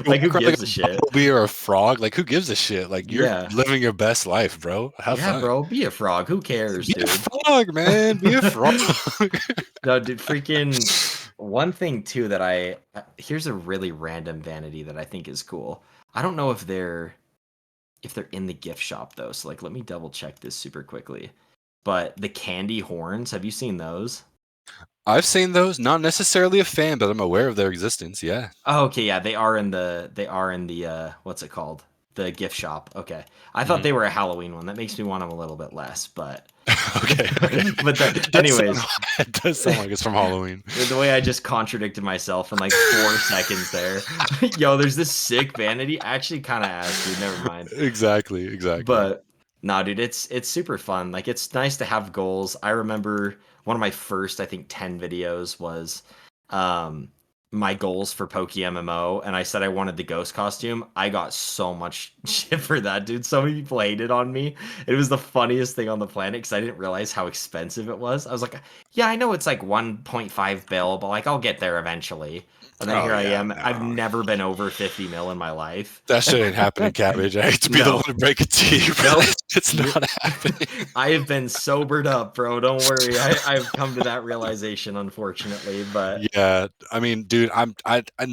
Like who walk around like gives a a shit? bumblebee or a frog. Like, who gives a shit? Like, you're Yeah. living your best life, bro. Have Yeah, fun. bro, be a frog. Who cares, Be a dude? frog, man. Be a frog. No, dude, freaking one thing too that here's a really random vanity that I think is cool. I don't know if they're in the gift shop though. So like let me double check this super quickly. But the candy horns, have you seen those? I've seen those. Not necessarily a fan, but I'm aware of their existence. Yeah. Oh, okay, yeah, they are in the what's it called? The gift shop. Okay. I thought Mhm. they were a Halloween one. That makes me want them a little bit less, but Okay. Okay. but It does sound, anyways, it does sound like it's from Halloween. the way I just contradicted myself in like 4 seconds there. Yo, there's this sick vanity. Actually kind of ass, dude. Never mind. Exactly. Exactly. But nah, dude, it's super fun. Like it's nice to have goals. I remember one of my first, I think, 10 videos was um my goals for PokeMMO and I said I wanted the ghost costume, I got so much shit for that, dude. So many people hated on me. It was the funniest thing on the planet because I didn't realize how expensive it was. I was like, yeah, I know it's like 1.5 bill, but like I'll get there eventually. And then Oh here I yeah, am. I've no. never been over 50 mil in my life. That shit ain't happening, Cabbage. I hate to be the No. one to break it to you, No, but it's not happening. I have been sobered up, bro. Don't worry. I've come to that realization, unfortunately. But Yeah, I mean, dude, and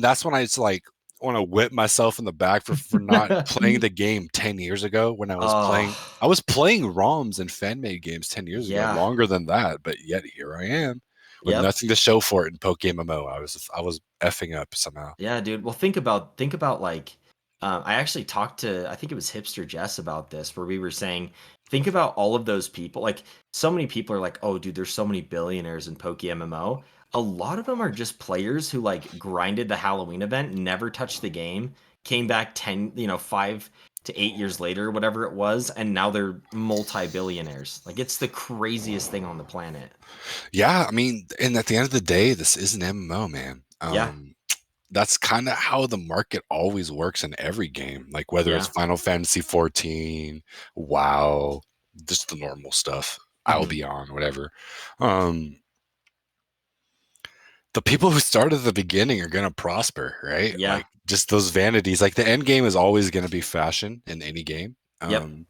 that's when I just like want to whip myself in the back for not playing the game 10 years ago when oh, I was playing ROMs and fan made games 10 years ago, yeah. longer than that, but yet here I am with Yep. nothing to show for it in PokeMMO. I was effing up somehow. Yeah, dude. Well, think about like, I actually talked to I think it was Hipster Jess about this, where we were saying, think about all of those people. Like, so many people are like, oh, dude, there's so many billionaires in PokeMMO. A lot of them are just players who like grinded the Halloween event, never touched the game, came back 10, 5 to 8 years later, whatever it was, and now they're multi-billionaires. Like, it's the craziest thing on the planet. Yeah, I mean, and at the end of the day, this is an MMO, man. Yeah, That's kind of how the market always works in every game. Like whether it's yeah. Final Fantasy 14, WoW, just the normal stuff, Hmm. Albion, whatever. Um, the people who start at the beginning are going to prosper, right? Yeah. Like just those vanities. Like the end game is always going to be fashion in any game, Yep. in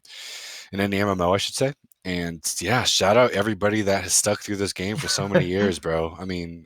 any MMO, I should say. And yeah, shout out everybody that has stuck through this game for so many years, bro. I mean,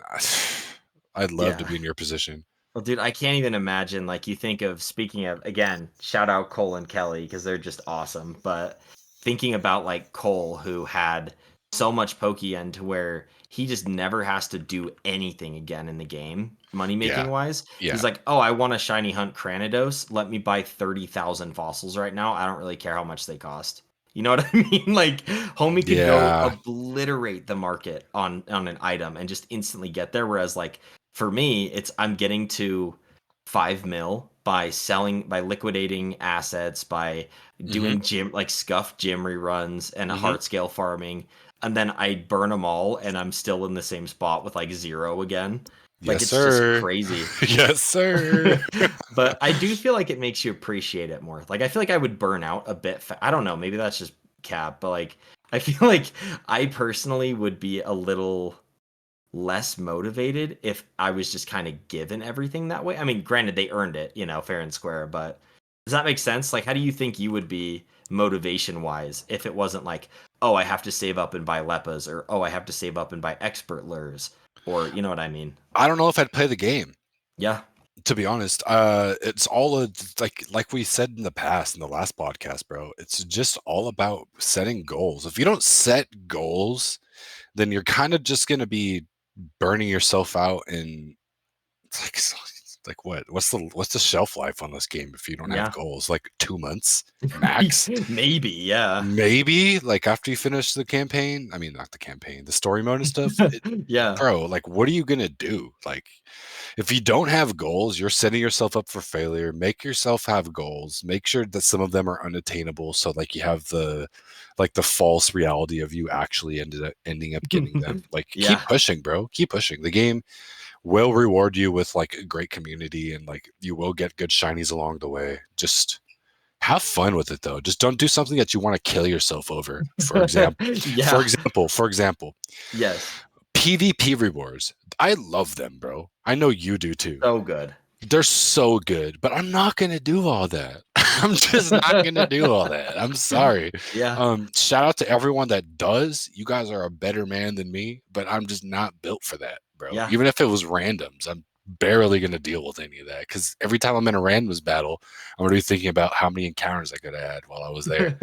I'd love to Yeah. be in your position. Well, dude, I can't even imagine. Like, you think of, speaking of, again, shout out Cole and Kelly because they're just awesome. But thinking about like Cole, who had so much Pokien to where he just never has to do anything again in the game, money Yeah, making wise. yeah. He's like, oh, I want a shiny hunt Cranidos. Let me buy 30,000 fossils right now. I don't really care how much they cost. You know what I mean? Like, homie could go Yeah. obliterate the market on an item and just instantly get there. Whereas, like, for me, it's I'm getting to 5 mil by liquidating assets, by Mhm. doing gym like scuff gym reruns and Mhm. heart scale farming, and then I burn them all, and I'm still in the same spot with like zero again. Like, Yes, it's just sir. crazy. Yes, sir. But I do feel like it makes you appreciate it more. Like, I feel like I would burn out a bit. I don't know. Maybe that's just cap, but like I feel like I personally would be a little less motivated if I was just kind of given everything that way. I mean, granted, they earned it, fair and square, but does that make sense? Like, how do you think you would be motivation wise if it wasn't like, oh, I have to save up and buy Leppas, or oh, I have to save up and buy expert lures, or you know what I mean? I don't know if I'd play the game, Yeah. to be honest. It's all like we said in the past in the last podcast, bro. It's just all about setting goals. If you don't set goals, then you're kind of just gonna be burning yourself out and like what's the shelf life on this game if you don't have Yeah. goals? Like 2 months max? Maybe, yeah. Maybe like after you finish the campaign. I mean, not the campaign, the story mode and stuff. Yeah. Bro, like, what are you gonna do? Like, if you don't have goals, you're setting yourself up for failure. Make yourself have goals. Make sure that some of them are unattainable. So, like, you have the false reality of you actually ending up getting them. Like, keep Yeah. pushing, bro. Keep pushing. The game will reward you with like a great community, and like you will get good shinies along the way. Just have fun with it though. Just don't do something that you want to kill yourself over. Yeah. For example, Yes. PvP rewards. I love them, bro. I know you do too. So good. They're so good, but I'm not gonna do all that. I'm just not gonna do all that. I'm sorry. Yeah. Shout out to everyone that does. You guys are a better man than me, but I'm just not built for that, bro. Yeah. Even if it was randoms, I'm barely gonna deal with any of that because every time I'm in a randoms battle, I'm gonna be thinking about how many encounters I could have had while I was there.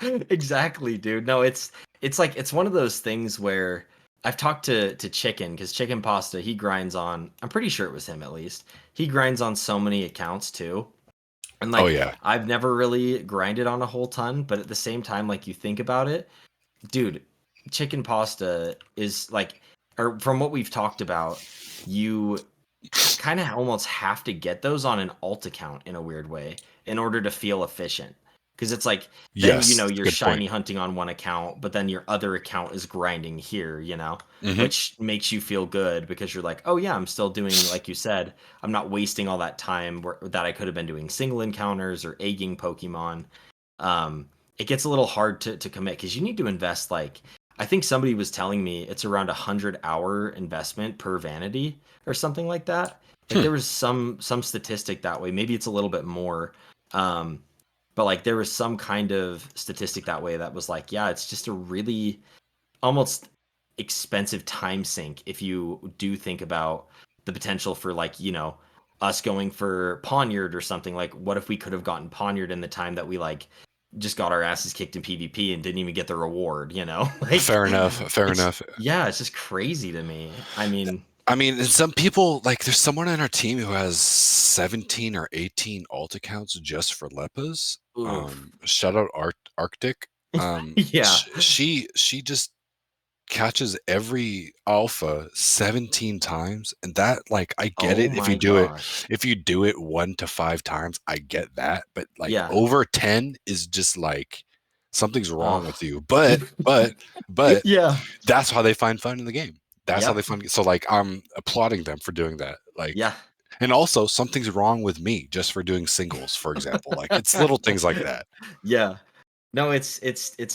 Exactly, dude. No, it's like it's one of those things where I've talked to Chicken, because Chicken Pasta, he grinds on, I'm pretty sure it was him at least. He grinds on so many accounts too. And Oh like, yeah, I've never really grinded on a whole ton, but at the same time, like, you think about it, dude, Chicken Pasta is like, or from what we've talked about, you kind of almost have to get those on an alt account in a weird way in order to feel efficient. because it's like then Yes, you're good point. shiny hunting on one account, but then your other account is grinding here, Mm-hmm. which makes you feel good because you're like, oh yeah, I'm still doing, like you said, I'm not wasting all that time that I could have been doing single encounters or egging Pokemon. It gets a little hard to commit because you need to invest, like, I think somebody was telling me it's around 100-hour investment per vanity or something like that. Like Hmm. there was some statistic that way. Maybe it's a little bit more. Um, but like there was some kind of statistic that way that was like, yeah, it's just a really almost expensive time sink if you do think about the potential for, like, us going for Poniard or something. Like, what if we could have gotten Poniard in the time that we like just got our asses kicked in PvP and didn't even get the reward, like Fair enough. Fair it's enough. yeah, it's just crazy to me. I mean, I mean, and some people, like, there's someone on our team who has 17 or 18 alt accounts just for Leppas. oof. Shout out Arctic. Yeah. She just catches every alpha 17 times, and that, like, I get Oh it. my gosh. If you do it 1 to 5 times, I get that. But like Yeah. over 10 is just like something's wrong Oh. with you. But Yeah. that's how they find fun in the game. That's how they Yep. find. So like I'm applauding them for doing that. Like, Yeah. and also something's wrong with me just for doing singles, for example. Like it's little things like that. Yeah. No, it's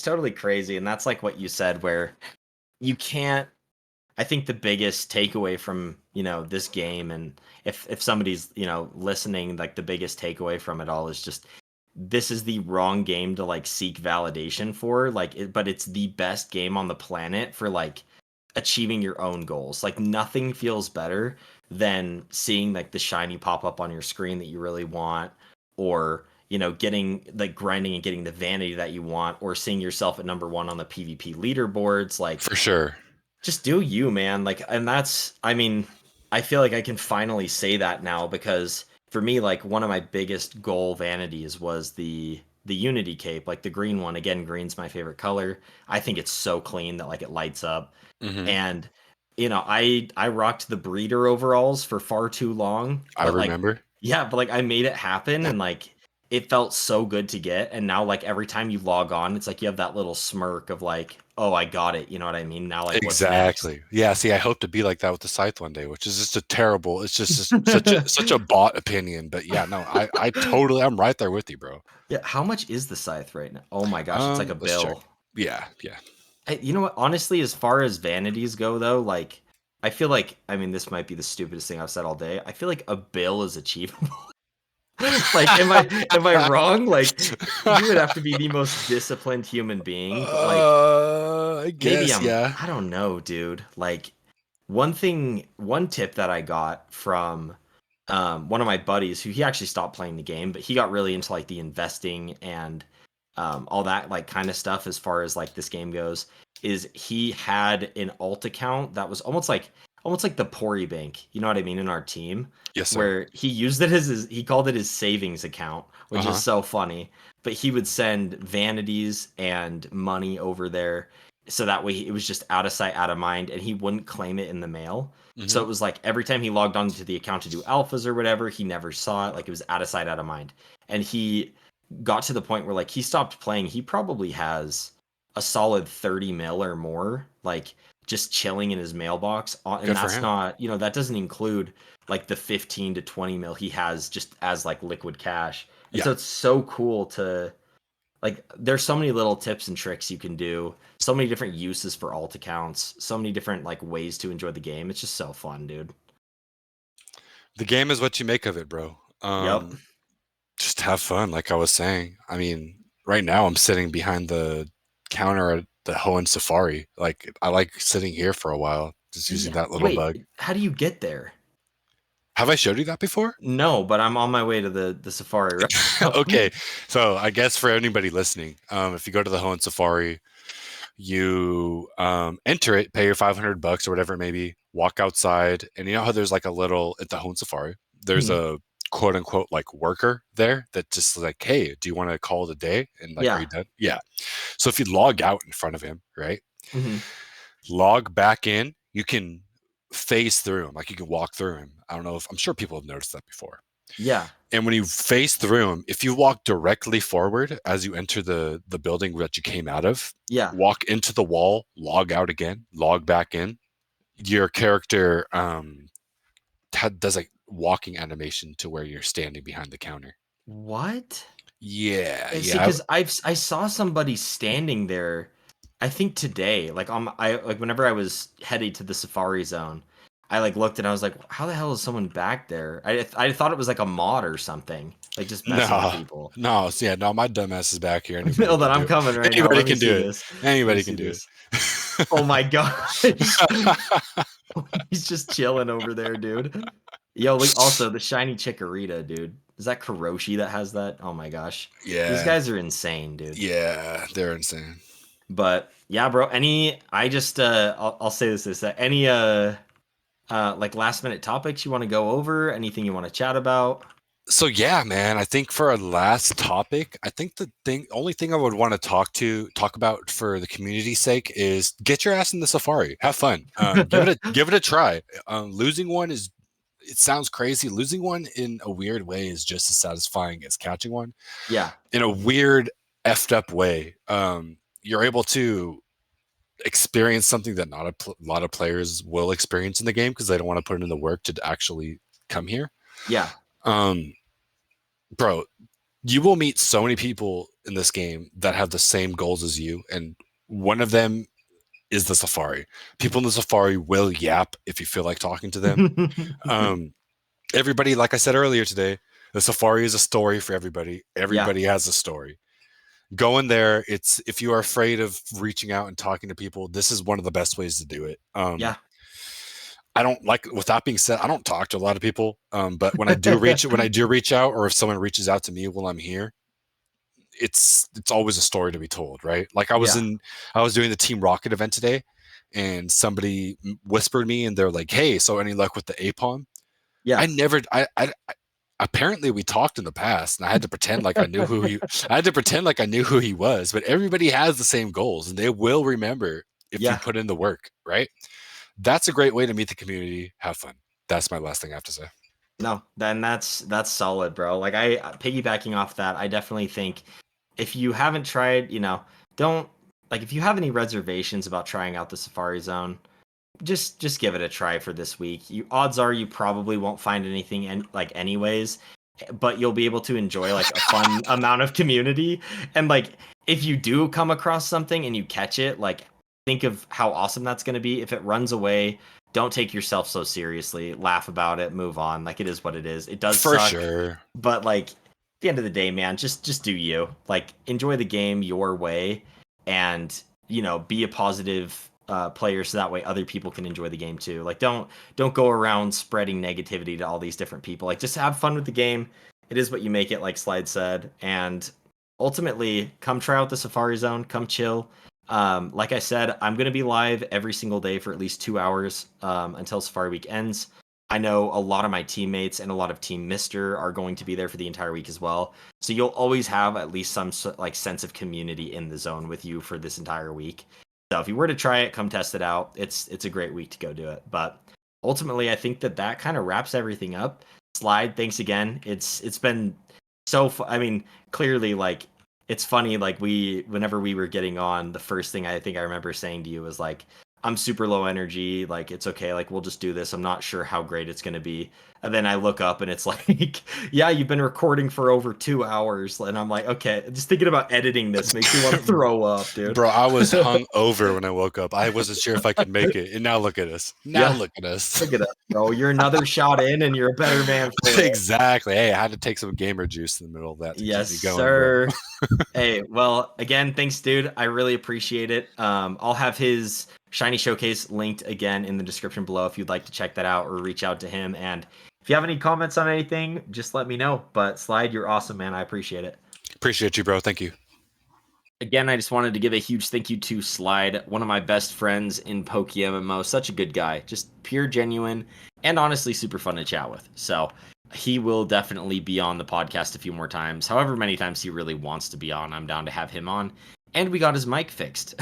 totally crazy, and that's like what you said, where you can't. I think the biggest takeaway from this game, and if somebody's listening, like the biggest takeaway from it all is just this is the wrong game to like seek validation for, like but it's the best game on the planet for like achieving your own goals. Like nothing feels better than seeing like the shiny pop up on your screen that you really want, or getting like grinding and getting the vanity that you want, or seeing yourself at number one on the PvP leaderboards. Like For sure. just do you, man. Like, and that's, I mean, I feel like I can finally say that now because for me, like one of my biggest goal vanities was the Unity cape, like the green one. Again, green's my favorite color. I think it's so clean that like it lights up. Hmm. And I rocked the breeder overalls for far too long, I but like remember. yeah, but like I made it happen, and like it felt so good to get. And now like every time you log on, it's like you have that little smirk of like, oh, I got it. You know what I mean? Now like what's next? Exactly. Yeah. See, I hope to be like that with the scythe one day, which is just a terrible. It's just such a bot opinion. But yeah, no, I totally, I'm right there with you, bro. Yeah, how much is the scythe right now? Oh my gosh, it's like a Let's check. bill. Yeah, yeah. You know what? Honestly, as far as vanities go, though, like I feel like, I mean, this might be the stupidest thing I've said all day. I feel like a bill is achievable. Like, am I wrong? Like, you would have to be the most disciplined human being, but like I maybe guess, yeah. I don't know, dude. Like one tip that I got from one of my buddies who he actually stopped playing the game, but he got really into like the investing and all that like kind of stuff as far as like this game goes, is he had an alt account that was almost like the Pori Bank, you know what I mean, in our team, Yes, sir. where he used it as he called it his savings account, which is Uh-huh. so funny. But he would send vanities and money over there, so that way it was just out of sight, out of mind, and he wouldn't claim it in the mail. So Hmm. it was like every time he logged onto the account to do alphas or whatever, he never saw it. Like it was out of sight, out of mind. And he got to the point where like he stopped playing. He probably has a solid 30 mil or more, like just chilling in his mailbox. And Good for that's him. not, that doesn't include like the 15 to 20 mil he has just as like liquid cash. And Yeah. so it's so cool to like, there's so many little tips and tricks you can do, so many different uses for alt accounts, so many different like ways to enjoy the game. It's just so fun, dude. The game is what you make of it, bro. Yep. Just have fun, like I was saying. I mean, right now I'm sitting behind the counter at the Hoenn Safari. Like I like sitting here for a while, just using Yeah. that little Wait, bug. how do you get there? Have I showed you that before? No, but I'm on my way to the safari right now. Okay, so I guess for anybody listening, if you go to the Hoenn Safari, you enter it, pay your $500 or whatever it may be, walk outside, and you know how there's like a little at the Hoenn Safari, there's Mhm. a quote unquote like worker there that just like, hey, do you want to call it a day? And like, are you Yeah. done? Yeah. So if you log out in front of him, right, Hmm. log back in, you can phase through him, like you can walk through him. I don't know if I'm sure people have noticed that before. Yeah. And when you face through them, if you walk directly forward as you enter the building that you came out of, Yeah. walk into the wall, log out again, log back in, your character does a walking animation to where you're standing behind the counter. What? Yeah, See, yeah. because I saw somebody standing there, I think today, like whenever I was headed to the Safari Zone, I like looked and I was like, how the hell is someone back there? I thought it was like a mod or something, like just messing with No, people. no, so yeah, no, my dumbass is back here. Anybody Hold on, can do I'm it. coming right now. Anybody Let me can see do it. this. Let me Anybody see can do this. it. Oh my gosh. He's just chilling over there, dude. Yo, look, also the shiny Chikorita, dude. Is that Kuroshi that has that? Oh my gosh. These Yeah, guys are insane, dude. yeah, they're insane. But yeah, bro, I'll say this that any like last minute topics you want to go over, anything you want to chat about? So yeah, man, I think for our last topic, I think only thing I would want to talk about for the community's sake is get your ass in the Safari, have fun, give it a try. Losing one is, it sounds crazy. Losing one in a weird way is just as satisfying as catching one. Yeah. In a weird, effed up way. You're able to experience something that not a lot of players will experience in the game because they don't want to put in the work to actually come here. Yeah. Bro, you will meet so many people in this game that have the same goals as you, and one of them is the Safari. People in the Safari will yap if you feel like talking to them. Everybody, like I said earlier today, the Safari is a story for everybody. Everybody has a story. Go in there. It's, if you are afraid of reaching out and talking to people, this is one of the best ways to do it. Yeah. I don't like, with that being said, I don't talk to a lot of people. But when I do reach out, or if someone reaches out to me while I'm here, it's always a story to be told, right? Like I was doing the Team Rocket event today, and somebody whispered me, and they're like, "Hey, so any luck with the APOM?" Yeah. I apparently we talked in the past, and I had to pretend like I knew who he. I had to pretend like I knew who he was. But everybody has the same goals, and they will remember if you put in the work, right? That's a great way to meet the community. Have fun. That's my last thing I have to say. No, then that's solid, bro. Like I piggybacking off that, I definitely think if you haven't tried, don't like if you have any reservations about trying out the Safari Zone, just give it a try for this week. Odds are you probably won't find anything like anyways, but you'll be able to enjoy like a fun amount of community. And like if you do come across something and you catch it, like think of how awesome that's going to be. If it runs away, don't take yourself so seriously. Laugh about it, move on. Like it is what it is. It does For suck, sure. but like at the end of the day, man, just do you. Like enjoy the game your way, and be a positive player, so that way other people can enjoy the game too. Like don't go around spreading negativity to all these different people. Like just have fun with the game. It is what you make it, like Slide said. And ultimately, come try out the Safari Zone. Come chill. Like I said, I'm going to be live every single day for at least 2 hours until Safari Week ends. I know a lot of my teammates and a lot of Team Mister are going to be there for the entire week as well. So you'll always have at least some like sense of community in the zone with you for this entire week. So if you were to try it, come test it out. It's a great week to go do it. But ultimately, I think that kind of wraps everything up. Slide, thanks again. It's been so. I mean, clearly, like it's funny. Like whenever we were getting on, the first thing I think I remember saying to you was like, I'm super low energy. Like, it's okay. Like, we'll just do this. I'm not sure how great it's going to be. And then I look up and it's like, yeah, you've been recording for over 2 hours. And I'm like, okay, just thinking about editing this makes me want to throw up, dude. Bro, I was hung over when I woke up. I wasn't sure if I could make it. And now look at us. Look at us, bro. You're another shot in and you're a better man for it. Exactly. Hey, I had to take some gamer juice in the middle of that to keep me going, sir. Hey, well, again, thanks, dude. I really appreciate it. I'll have his Shiny Showcase linked again in the description below if you'd like to check that out or reach out to him. And if you have any comments on anything, just let me know. But Slide, you're awesome, man. I appreciate it. Appreciate you, bro. Thank you. Again, I just wanted to give a huge thank you to Slide, one of my best friends in PokeMMO. Such a good guy, just pure, genuine, and honestly super fun to chat with. So he will definitely be on the podcast a few more times. However many times he really wants to be on, I'm down to have him on. and we got his mic fixed.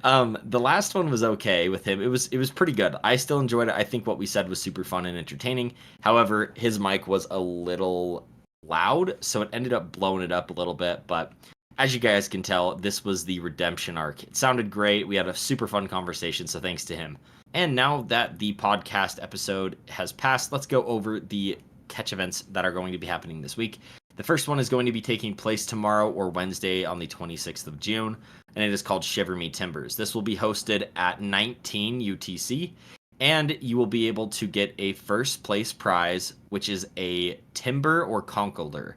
The last one was okay with him. It was pretty good. I still enjoyed it. I think what we said was super fun and entertaining. However, his mic was a little loud, so it ended up blowing it up a little bit. But as you guys can tell, this was the redemption arc. It sounded great. We had a super fun conversation, so thanks to him. And now that the podcast episode has passed, let's go over the catch events that are going to be happening this week. The first one is going to be taking place tomorrow or Wednesday on the 26th of June, and it is called Shiver Me Timbers. This will be hosted at 19 UTC, and you will be able to get a first place prize, which is a Timburr or Conkeldurr.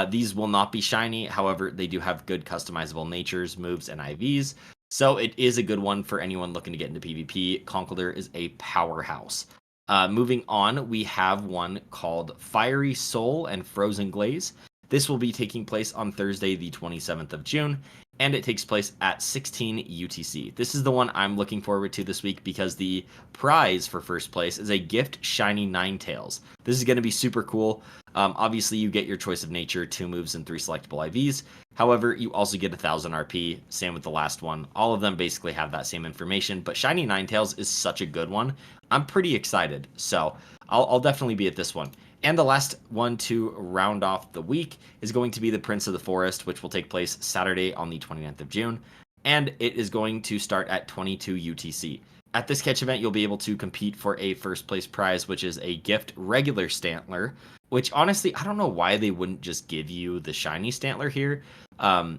These will not be shiny, however, they do have good customizable natures, moves, and IVs, so it is a good one for anyone looking to get into PvP. Conkeldurr is a powerhouse. Moving on, we have one called Fiery Soul and Frozen Glaze. This will be taking place on Thursday, the 27th of June, and it takes place at 16 UTC. This is the one I'm looking forward to this week because the prize for first place is a gift shiny Ninetales. This is going to be super cool. Obviously, you get your choice of nature, 2 moves, and 3 selectable IVs. However, you also get 1,000 RP, same with the last one. All of them basically have that same information, but shiny Ninetales is such a good one. I'm pretty excited, so I'll definitely be at this one. And the last one to round off the week is going to be the Prince of the Forest, which will take place Saturday on the 29th of June, and it is going to start at 22 UTC. At this catch event, you'll be able to compete for a first place prize, which is a gift regular Stantler, which honestly, I don't know why they wouldn't just give you the shiny Stantler here.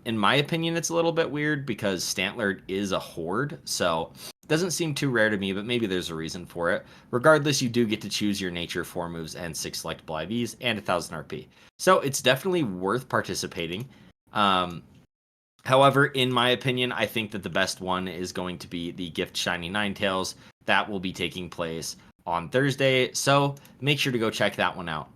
In my opinion, it's a little bit weird because Stantler is a horde, so it doesn't seem too rare to me, but maybe there's a reason for it. Regardless, you do get to choose your nature, 4 moves, and 6 selectable IVs, and 1,000 RP. So it's definitely worth participating. However, in my opinion, I think that the best one is going to be the Gift Shiny Ninetales. That will be taking place on Thursday, so make sure to go check that one out.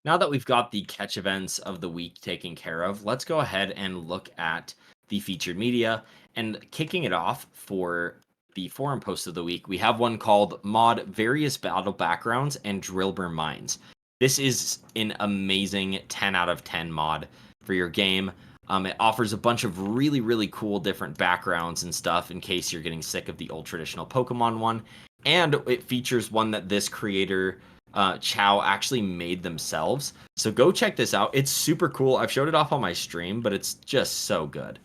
Now that we've got the catch events of the week taken care of, let's go ahead and look at the featured media. And kicking it off for the forum post of the week, we have one called Mod Various Battle Backgrounds and Drilbur Mines. This is an amazing 10 out of 10 mod for your game. It offers a bunch of really, really cool different backgrounds and stuff in case you're getting sick of the old traditional Pokemon one. And it features one that this creator, Chow, actually made themselves. So go check this out. It's super cool. I've showed it off on my stream, but it's just so good.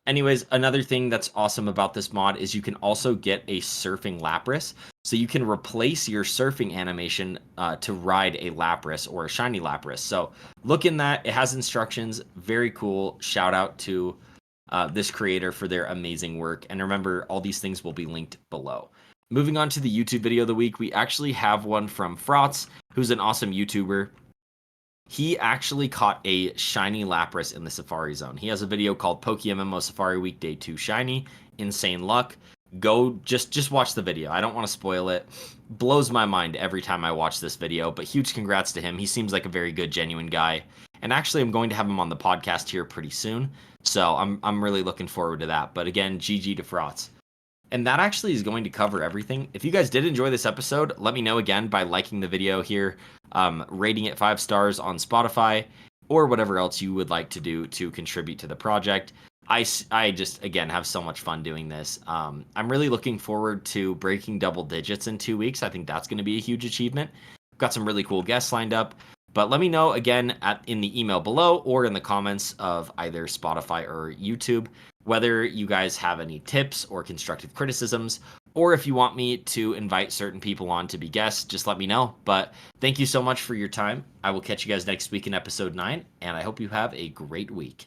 Anyways, another thing that's awesome about this mod is you can also get a surfing Lapras. So you can replace your surfing animation to ride a Lapras or a shiny Lapras. So look in that. It has instructions. Very cool. Shout out to this creator for their amazing work. And remember, all these things will be linked below. Moving on to the YouTube video of the week, we actually have one from Frotz, who's an awesome YouTuber. He actually caught a shiny Lapras in the Safari Zone. He has a video called PokeMMO Safari Week Day 2 Shiny. Insane luck. Go, just watch the video. I don't want to spoil it. Blows my mind every time I watch this video, but huge congrats to him. He seems like a very good, genuine guy. And actually, I'm going to have him on the podcast here pretty soon. So I'm really looking forward to that. But again, GG to Frotz. And that actually is going to cover everything. If you guys did enjoy this episode, let me know again by liking the video here, rating it 5 stars on Spotify, or whatever else you would like to do to contribute to the project. I just, again, have so much fun doing this. I'm really looking forward to breaking double digits in 2 weeks. I think that's going to be a huge achievement. Got some really cool guests lined up. But let me know again in the email below or in the comments of either Spotify or YouTube whether you guys have any tips or constructive criticisms, or if you want me to invite certain people on to be guests, just let me know. But thank you so much for your time. I will catch you guys next week in episode 9, and I hope you have a great week.